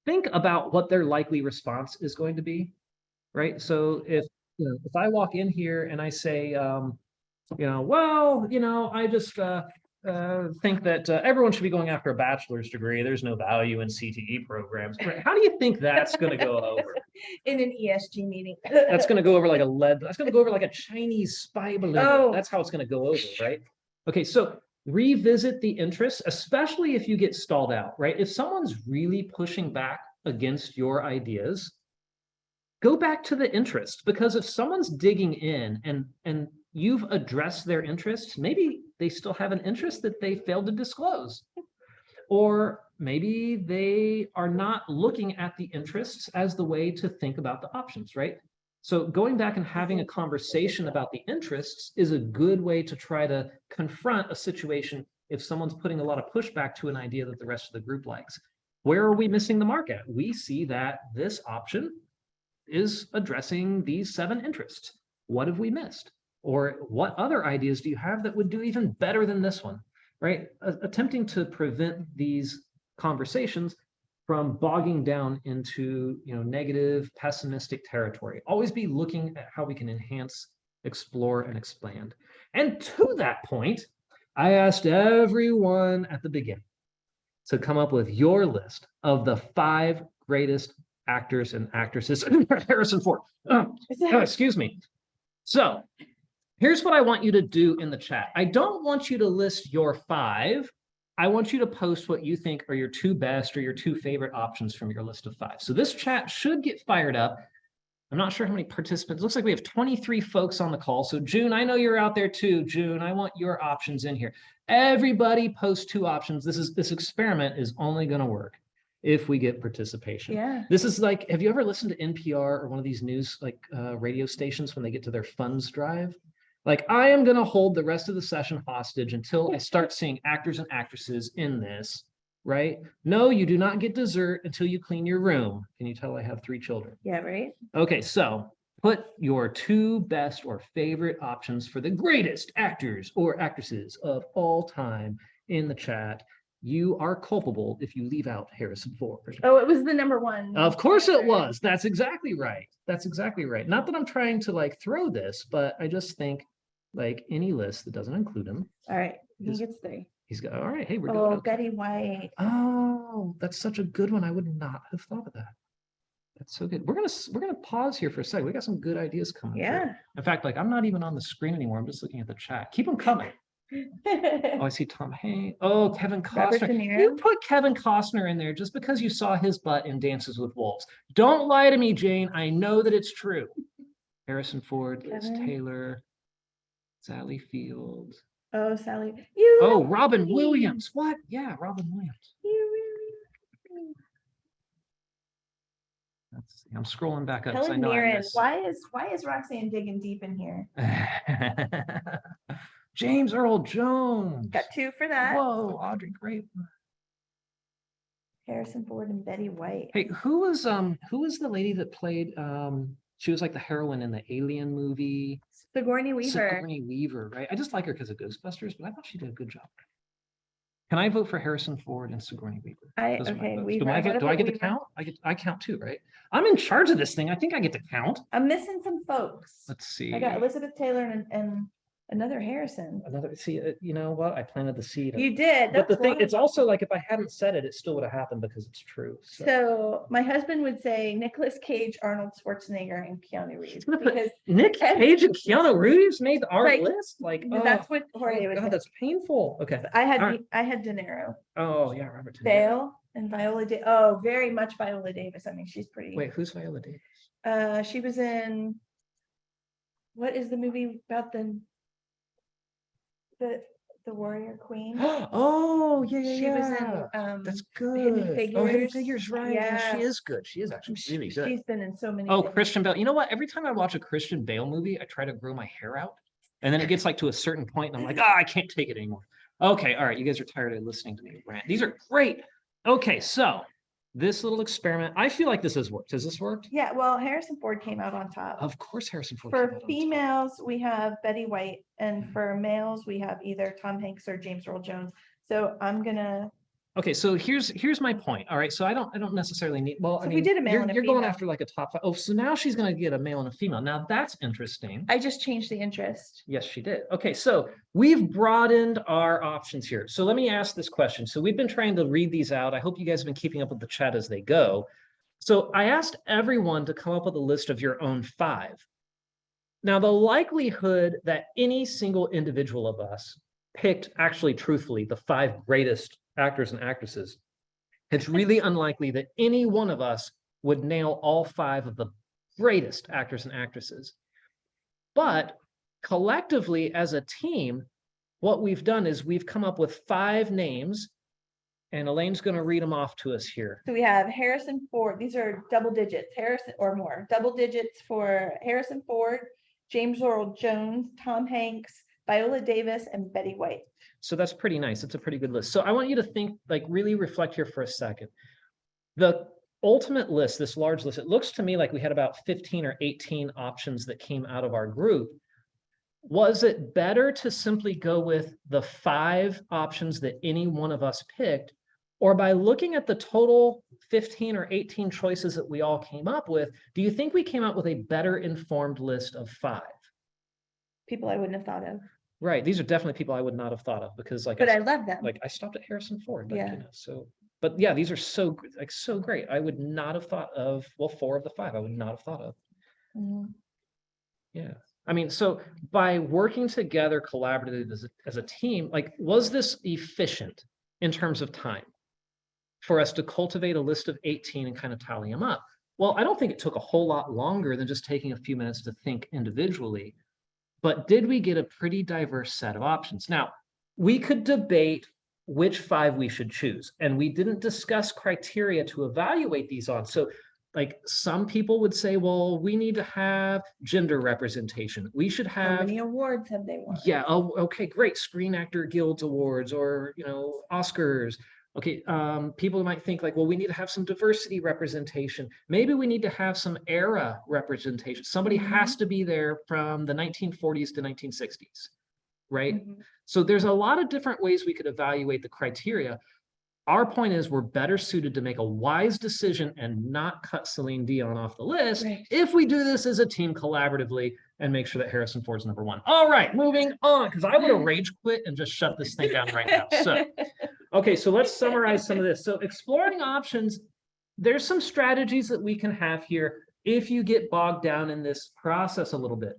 Think about what their likely response is going to be, right? So if I walk in here and I say, I just think that everyone should be going after a bachelor's degree. There's no value in CTE programs. How do you think that's going to go over? In an ESG meeting. That's going to go over like a lead. That's going to go over like a Chinese spy balloon. Oh. That's how it's going to go over, right? Okay, so revisit the interests, especially if you get stalled out, right? If someone's really pushing back against your ideas, go back to the interest, because if someone's digging in and you've addressed their interests, maybe they still have an interest that they failed to disclose. Or maybe they are not looking at the interests as the way to think about the options, right? So going back and having a conversation about the interests is a good way to try to confront a situation if someone's putting a lot of pushback to an idea that the rest of the group likes. Where are we missing the mark at? We see that this option is addressing these 7 interests. What have we missed? Or what other ideas do you have that would do even better than this one, right? Attempting to prevent these conversations from bogging down into negative, pessimistic territory. Always be looking at how we can enhance, explore, and expand. And to that point, I asked everyone at the beginning to come up with your list of the 5 greatest actors and actresses. Harrison Ford. Excuse me. So here's what I want you to do in the chat. I don't want you to list your 5. I want you to post what you think are your 2 best or your 2 favorite options from your list of 5. So this chat should get fired up. I'm not sure how many participants. It looks like we have 23 folks on the call. So June, I know you're out there too. June, I want your options in here. Everybody post 2 options. This experiment is only going to work if we get participation. Yeah. This is like, have you ever listened to NPR or one of these news radio stations when they get to their funds drive? Like, I am going to hold the rest of the session hostage until I start seeing actors and actresses in this, right? No, you do not get dessert until you clean your room. Can you tell I have 3 children? Yeah, right. Okay, so put your 2 best or favorite options for the greatest actors or actresses of all time in the chat. You are culpable if you leave out Harrison Ford. Oh, it was the number 1. Of course it was. That's exactly right. That's exactly right. Not that I'm trying to throw this, but I just think any list that doesn't include him. All right, he gets 3. He's got, all right, hey, we're doing Oh, okay. Betty White. Oh, that's such a good one. I would not have thought of that. That's so good. We're gonna pause here for a second. We got some good ideas coming. Yeah. Through. In fact, I'm not even on the screen anymore. I'm just looking at the chat. Keep them coming. Oh, I see Tom Hanks. Oh, Kevin Costner. You put Kevin Costner in there just because you saw his butt in Dances with Wolves. Don't lie to me, Jane. I know that it's true. Harrison Ford, Liz Taylor, Sally Field. Oh, Sally. Oh, Robin Williams. What? Yeah, Robin Williams. Let's see. I'm scrolling back up. Helen Mirren. Why is Roxanne digging deep in here? James Earl Jones. Got 2 for that. Whoa, Audrey, great. Harrison Ford and Betty White. Hey, who was the lady that played she was like the heroine in the Alien movie? Sigourney Weaver. Sigourney Weaver, right? I just like her because of Ghostbusters, but I thought she did a good job. Can I vote for Harrison Ford and Sigourney Weaver? Those are my votes. Weaver. Do I get to count? I count too, right? I'm in charge of this thing. I think I get to count. I'm missing some folks. Let's see. I got Elizabeth Taylor and another Harrison. You know what? I planted the seed. You did. But the That's thing, why. it's also like if I hadn't said it, it still would have happened because it's true. So my husband would say Nicolas Cage, Arnold Schwarzenegger, and Keanu Reeves. Because Nick Cage and Keanu Reeves made our Like, list. Like, that's what Jorge would God, say. that's painful. Okay. I had All right. I had De Niro. Oh yeah, Robert De Niro. Bale and Viola Davis. Oh, very much Viola Davis. I mean, she's pretty. Wait, who's Viola Davis? She was in. What is the movie about the warrior queen? Oh yeah. She was in That's Hidden good. Oh, Hidden Figures. Figures, right? Yeah. She is good. She is actually really good. She's been in so many. Oh, things. Christian Bale. You know what? Every time I watch a Christian Bale movie, I try to grow my hair out. And then it gets like to a certain point, and I'm like, I can't take it anymore. Okay, all right. You guys are tired of listening to me rant. These are great. Okay, so this little experiment, I feel like this has worked. Has this worked? Yeah, well, Harrison Ford came out on top. Of course, Harrison Ford. came out For on top. females, we have Betty White, and for males, we have either Tom Hanks or James Earl Jones. So I'm gonna. Okay, so here's my point. All right, so I don't necessarily need. Well, So I we mean, did a male and a you're going female. after like a top 5. Oh, so now she's going to get a male and a female. Now that's interesting. I just changed the interest. Yes, she did. Okay, so we've broadened our options here. So let me ask this question. So we've been trying to read these out. I hope you guys have been keeping up with the chat as they go. So I asked everyone to come up with a list of your own 5. Now, the likelihood that any single individual of us picked, actually, truthfully, the 5 greatest actors and actresses, it's really unlikely that any one of us would nail all 5 of the greatest actors and actresses. But collectively, as a team, what we've done is we've come up with 5 names, and Elaine's going to read them off to us here. So we have Harrison Ford. These are double digits, Harrison or more. Double digits for Harrison Ford, James Earl Jones, Tom Hanks, Viola Davis, and Betty White. So that's pretty nice. It's a pretty good list. So I want you to think, like really reflect here for a second. The ultimate list, this large list, it looks to me like we had about 15 or 18 options that came out of our group. Was it better to simply go with the 5 options that any one of us picked, or by looking at the total 15 or 18 choices that we all came up with, do you think we came up with a better informed list of 5? People I wouldn't have thought of. Right. These are definitely people I would not have thought of because But I love them. I stopped at Harrison Ford. Like, Yeah. you know, so, but yeah, these are so great. I would not have thought of, well, 4 of the 5 I would not have thought of. Mhm. Yeah. I mean, so by working together collaboratively as a team, like, was this efficient in terms of time for us to cultivate a list of 18 and kind of tally them up? Well, I don't think it took a whole lot longer than just taking a few minutes to think individually. But did we get a pretty diverse set of options? Now, we could debate which 5 we should choose, and we didn't discuss criteria to evaluate these on. So like some people would say, well, we need to have gender representation. We should How have, many awards have they won? yeah, oh, okay, great. Screen Actor Guilds Awards or, you know, Oscars. Okay, people might think like, well, we need to have some diversity representation. Maybe we need to have some era representation. Somebody has to be there from the 1940s to 1960s, right? So there's a lot of different ways we could evaluate the criteria. Our point is we're better suited to make a wise decision and not cut Celine Dion off the list if we do this as a team collaboratively and make sure that Harrison Ford's number 1. All right, moving on, because I would have rage quit and just shut this thing down right now. So, okay, so let's summarize some of this. So exploring options, there's some strategies that we can have here if you get bogged down in this process a little bit.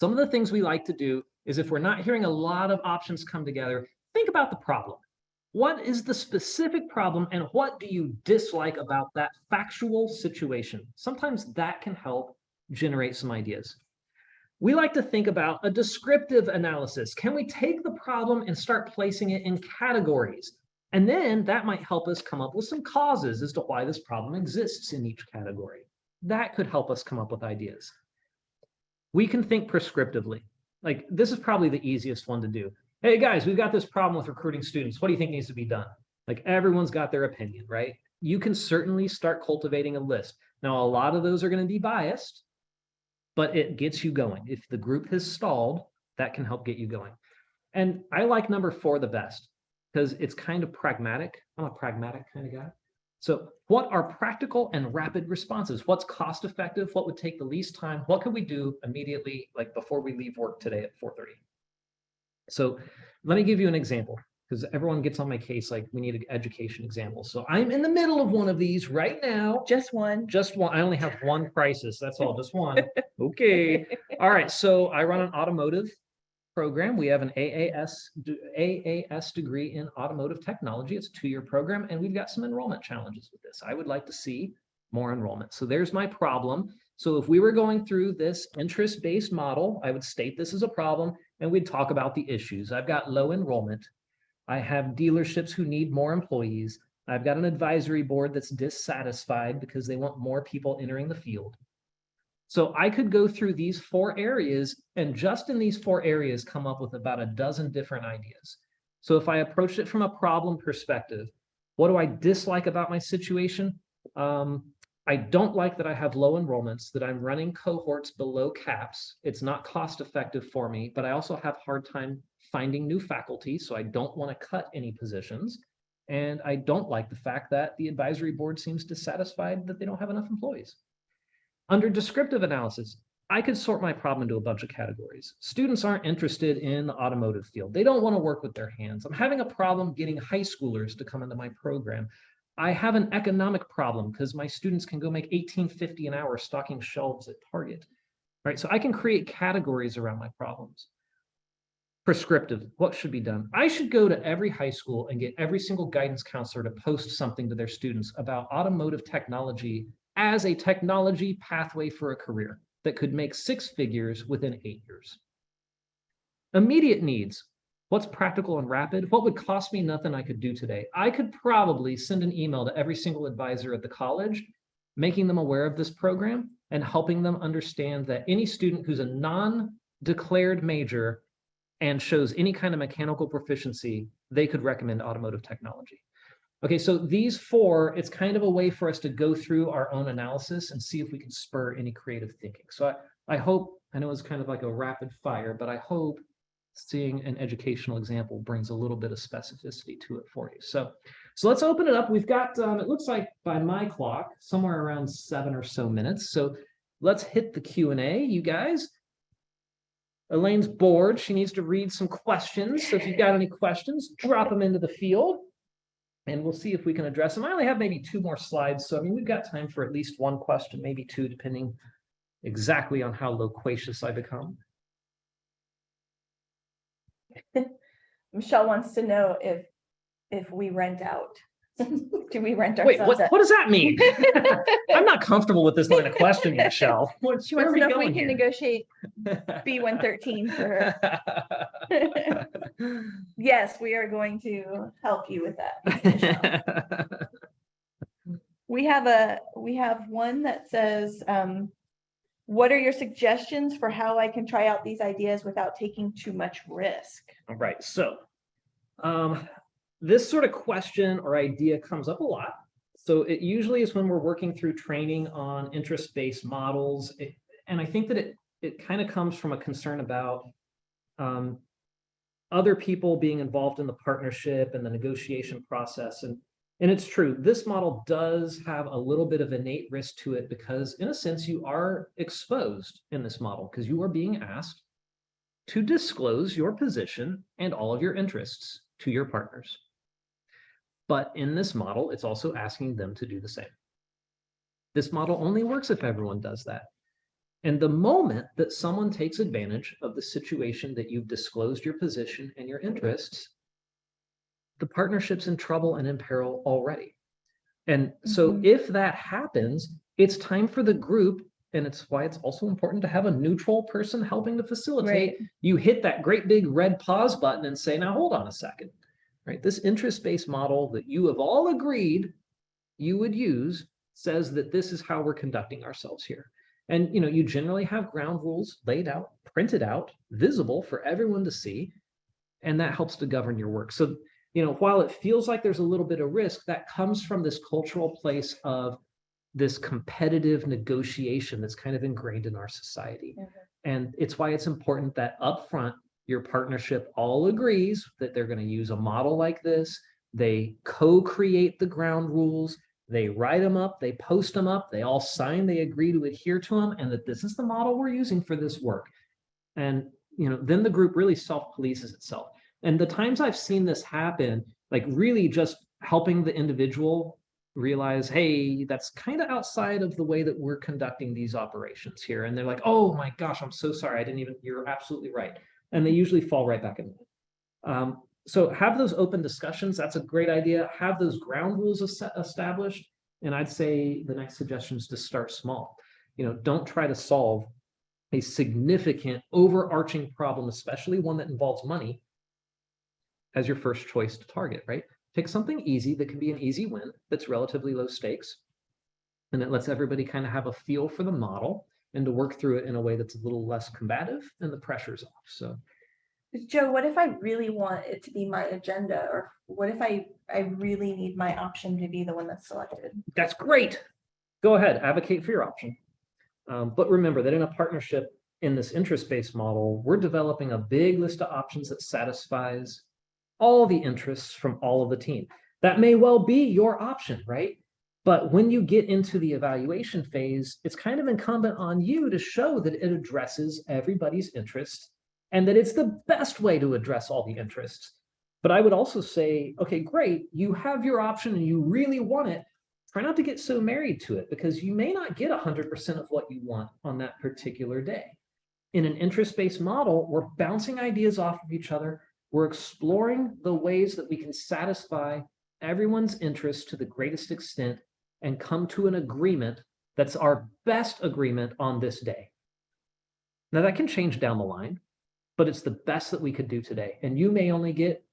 Some of the things we like to do is if we're not hearing a lot of options come together, think about the problem. What is the specific problem and what do you dislike about that factual situation? Sometimes that can help generate some ideas. We like to think about a descriptive analysis. Can we take the problem and start placing it in categories? And then that might help us come up with some causes as to why this problem exists in each category. That could help us come up with ideas. We can think prescriptively. like this is probably the easiest one to do. Hey guys, we've got this problem with recruiting students. What do you think needs to be done? Like everyone's got their opinion, right? You can certainly start cultivating a list. Now, a lot of those are going to be biased, but it gets you going. If the group has stalled, that can help get you going. And I like number 4 the best because it's kind of pragmatic. I'm a pragmatic kind of guy. So what are practical and rapid responses? What's cost effective? What would take the least time? What could we do immediately, like before we leave work today at 4:30? So let me give you an example because everyone gets on my case like we need an education example. So I'm in the middle of one of these right now. Just one. Just one. I only have one crisis. That's all. Just one. Okay. All right. So I run an automotive program. We have an AAS degree in automotive technology. It's a 2-year program, and we've got some enrollment challenges with this. I would like to see more enrollment. So there's my problem. So if we were going through this interest-based model, I would state this as a problem, and we'd talk about the issues. I've got low enrollment. I have dealerships who need more employees. I've got an advisory board that's dissatisfied because they want more people entering the field. So I could go through these 4 areas and just in these 4 areas come up with about a dozen different ideas. So if I approached it from a problem perspective, what do I dislike about my situation? I don't like that I have low enrollments, that I'm running cohorts below caps. It's not cost effective for me, but I also have a hard time finding new faculty, so I don't want to cut any positions. And I don't like the fact that the advisory board seems dissatisfied that they don't have enough employees. Under descriptive analysis, I could sort my problem into a bunch of categories. Students aren't interested in the automotive field. They don't want to work with their hands. I'm having a problem getting high schoolers to come into my program. I have an economic problem because my students can go make $18.50 an hour stocking shelves at Target. Right? So I can create categories around my problems. Prescriptive, what should be done? I should go to every high school and get every single guidance counselor to post something to their students about automotive technology as a technology pathway for a career that could make 6 figures within 8 years. Immediate needs. What's practical and rapid? What would cost me nothing I could do today? I could probably send an email to every single advisor at the college, making them aware of this program and helping them understand that any student who's a non-declared major and shows any kind of mechanical proficiency, they could recommend automotive technology. Okay, so these 4, it's kind of a way for us to go through our own analysis and see if we can spur any creative thinking. So I hope, I know it's kind of like a rapid fire, but I hope seeing an educational example brings a little bit of specificity to it for you. So let's open it up. We've got, it looks like by my clock, somewhere around 7 or so minutes. So let's hit the Q&A, you guys. Elaine's bored. She needs to read some questions. So if you've got any questions, drop them into the field. And we'll see if we can address them. I only have maybe 2 more slides. So, I mean, we've got time for at least 1 question, maybe 2, depending exactly on how loquacious I become. Michelle wants to know if we rent out. Do we rent Wait, ourselves out? what does that mean? I'm not comfortable with this line of questioning, Michelle. She wants to know if we can negotiate B113 for her. Yes, we are going to help you with that, Michelle. We have one that says, what are your suggestions for how I can try out these ideas without taking too much risk? All right, so this sort of question or idea comes up a lot. So it usually is when we're working through training on interest-based models. And I think that it kind of comes from a concern about other people being involved in the partnership and the negotiation process. And it's true, this model does have a little bit of innate risk to it because in a sense you are exposed in this model because you are being asked to disclose your position and all of your interests to your partners. But in this model, it's also asking them to do the same. This model only works if everyone does that. And the moment that someone takes advantage of the situation that you've disclosed your position and your interests, the partnership's in trouble and in peril already. And so if that happens, it's time for the group, and it's why it's also important to have a neutral person helping to facilitate. Right. You hit that great big red pause button and say, now hold on a second. Right? This interest-based model that you have all agreed you would use says that this is how we're conducting ourselves here. And you generally have ground rules laid out printed out, visible for everyone to see, and that helps to govern your work. So, while it feels like there's a little bit of risk, that comes from this cultural place of this competitive negotiation that's kind of ingrained in our society. And it's why it's important that upfront, your partnership all agrees that they're going to use a model like this. They co-create the ground rules. They write them up, they post them up, they all sign, they agree to adhere to them, and that this is the model we're using for this work. And then the group really self-polices itself. And the times I've seen this happen, like really just helping the individual realize, hey, that's kind of outside of the way that we're conducting these operations here. And they're like, oh my gosh, I'm so sorry. You're absolutely right. And they usually fall right back in. So have those open discussions. That's a great idea. Have those ground rules established. And I'd say the next suggestion is to start small. Don't try to solve a significant overarching problem, especially one that involves money, as your first choice to target, right? Pick something easy that can be an easy win that's relatively low stakes. And it lets everybody kind of have a feel for the model and to work through it in a way that's a little less combative and the pressure's off. So Joe, what if I really want it to be my agenda? Or what if I really need my option to be the one that's selected? That's great. Go ahead, advocate for your option. But remember that in a partnership in this interest-based model, we're developing a big list of options that satisfies all the interests from all of the team. That may well be your option, right? But when you get into the evaluation phase, it's kind of incumbent on you to show that it addresses everybody's interests and that it's the best way to address all the interests. But I would also say, okay, great, you have your option and you really want it. Try not to get so married to it because you may not get 100% of what you want on that particular day. In an interest-based model, we're bouncing ideas off of each other. We're exploring the ways that we can satisfy everyone's interests to the greatest extent and come to an agreement that's our best agreement on this day. Now that can change down the line, but it's the best that we could do today. And you may only get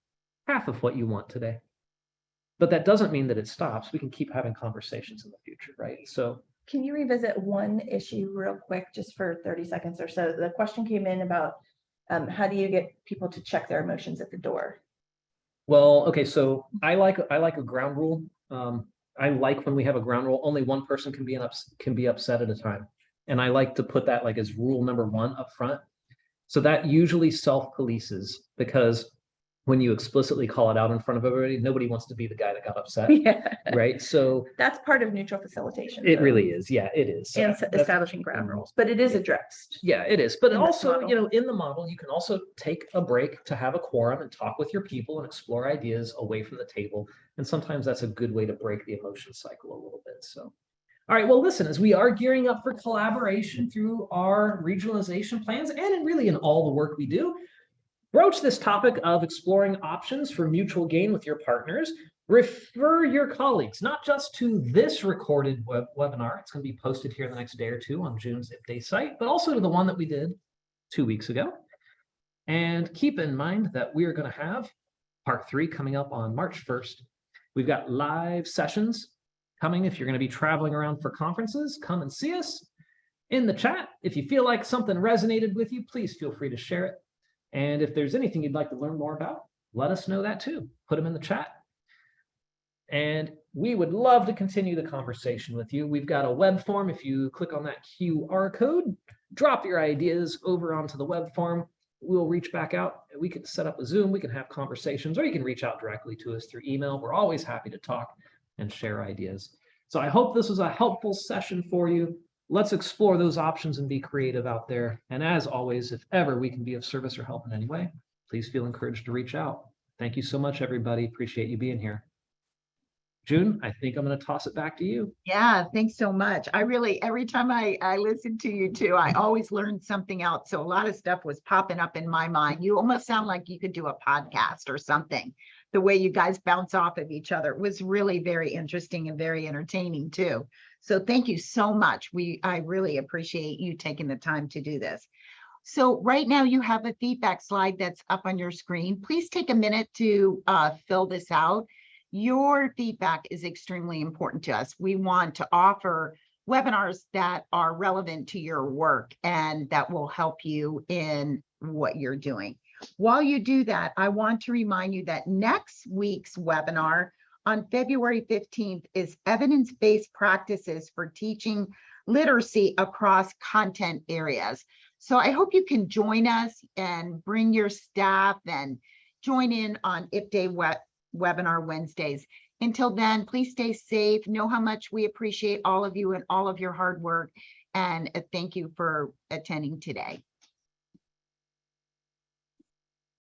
half of what you want today. But that doesn't mean that it stops. We can keep having conversations in the future, right? So can you revisit one issue real quick, just for 30 seconds or so? The question came in about how do you get people to check their emotions at the door? Well, okay, so I like a ground rule. I like when we have a ground rule, only one person can be upset at a time. And I like to put that like as rule number 1 up front. So that usually self-polices because when you explicitly call it out in front of everybody, nobody wants to be the guy that got upset. Yeah. Right. So that's part of neutral facilitation. It really is. Yeah, it is. And establishing ground rules, but it is addressed. Yeah, it is. But also, model. In the model, you can also take a break to have a quorum and talk with your people and explore ideas away from the table. And sometimes that's a good way to break the emotion cycle a little bit. So, all right, well, listen, as we are gearing up for collaboration through our regionalization plans and really in all the work we do, broach this topic of exploring options for mutual gain with your partners. Refer your colleagues, not just to this recorded webinar. It's going to be posted here the next day or two on June's IpDay site, but also to the one that we did 2 weeks ago. And keep in mind that we are going to have part 3 coming up on March 1st. We've got live sessions coming. If you're going to be traveling around for conferences, come and see us in the chat. If you feel like something resonated with you, please feel free to share it. And if there's anything you'd like to learn more about, let us know that too. Put them in the chat. And we would love to continue the conversation with you. We've got a web form. If you click on that QR code, drop your ideas over onto the web form. We'll reach back out. We can set up a Zoom. We can have conversations, or you can reach out directly to us through email. We're always happy to talk and share ideas. So I hope this was a helpful session for you. Let's explore those options and be creative out there. And as always, if ever we can be of service or help in any way, please feel encouraged to reach out. Thank you so much, everybody. Appreciate you being here. June, I think I'm going to toss it back to you. Yeah, thanks so much. I really, every time I listen to you too, I always learn something else. So a lot of stuff was popping up in my mind. You almost sound like you could do a podcast or something. The way you guys bounce off of each other was really very interesting and very entertaining too. So thank you so much. I really appreciate you taking the time to do this. So right now you have a feedback slide that's up on your screen. Please take a minute to fill this out. Your feedback is extremely important to us. We want to offer webinars that are relevant to your work and that will help you in what you're doing. While you do that, I want to remind you that next week's webinar on February 15th is evidence-based practices for teaching literacy across content areas. So I hope you can join us and bring your staff and join in on IPDay webinar Wednesdays. Until then, please stay safe. Know how much we appreciate all of you and all of your hard work. And thank you for attending today.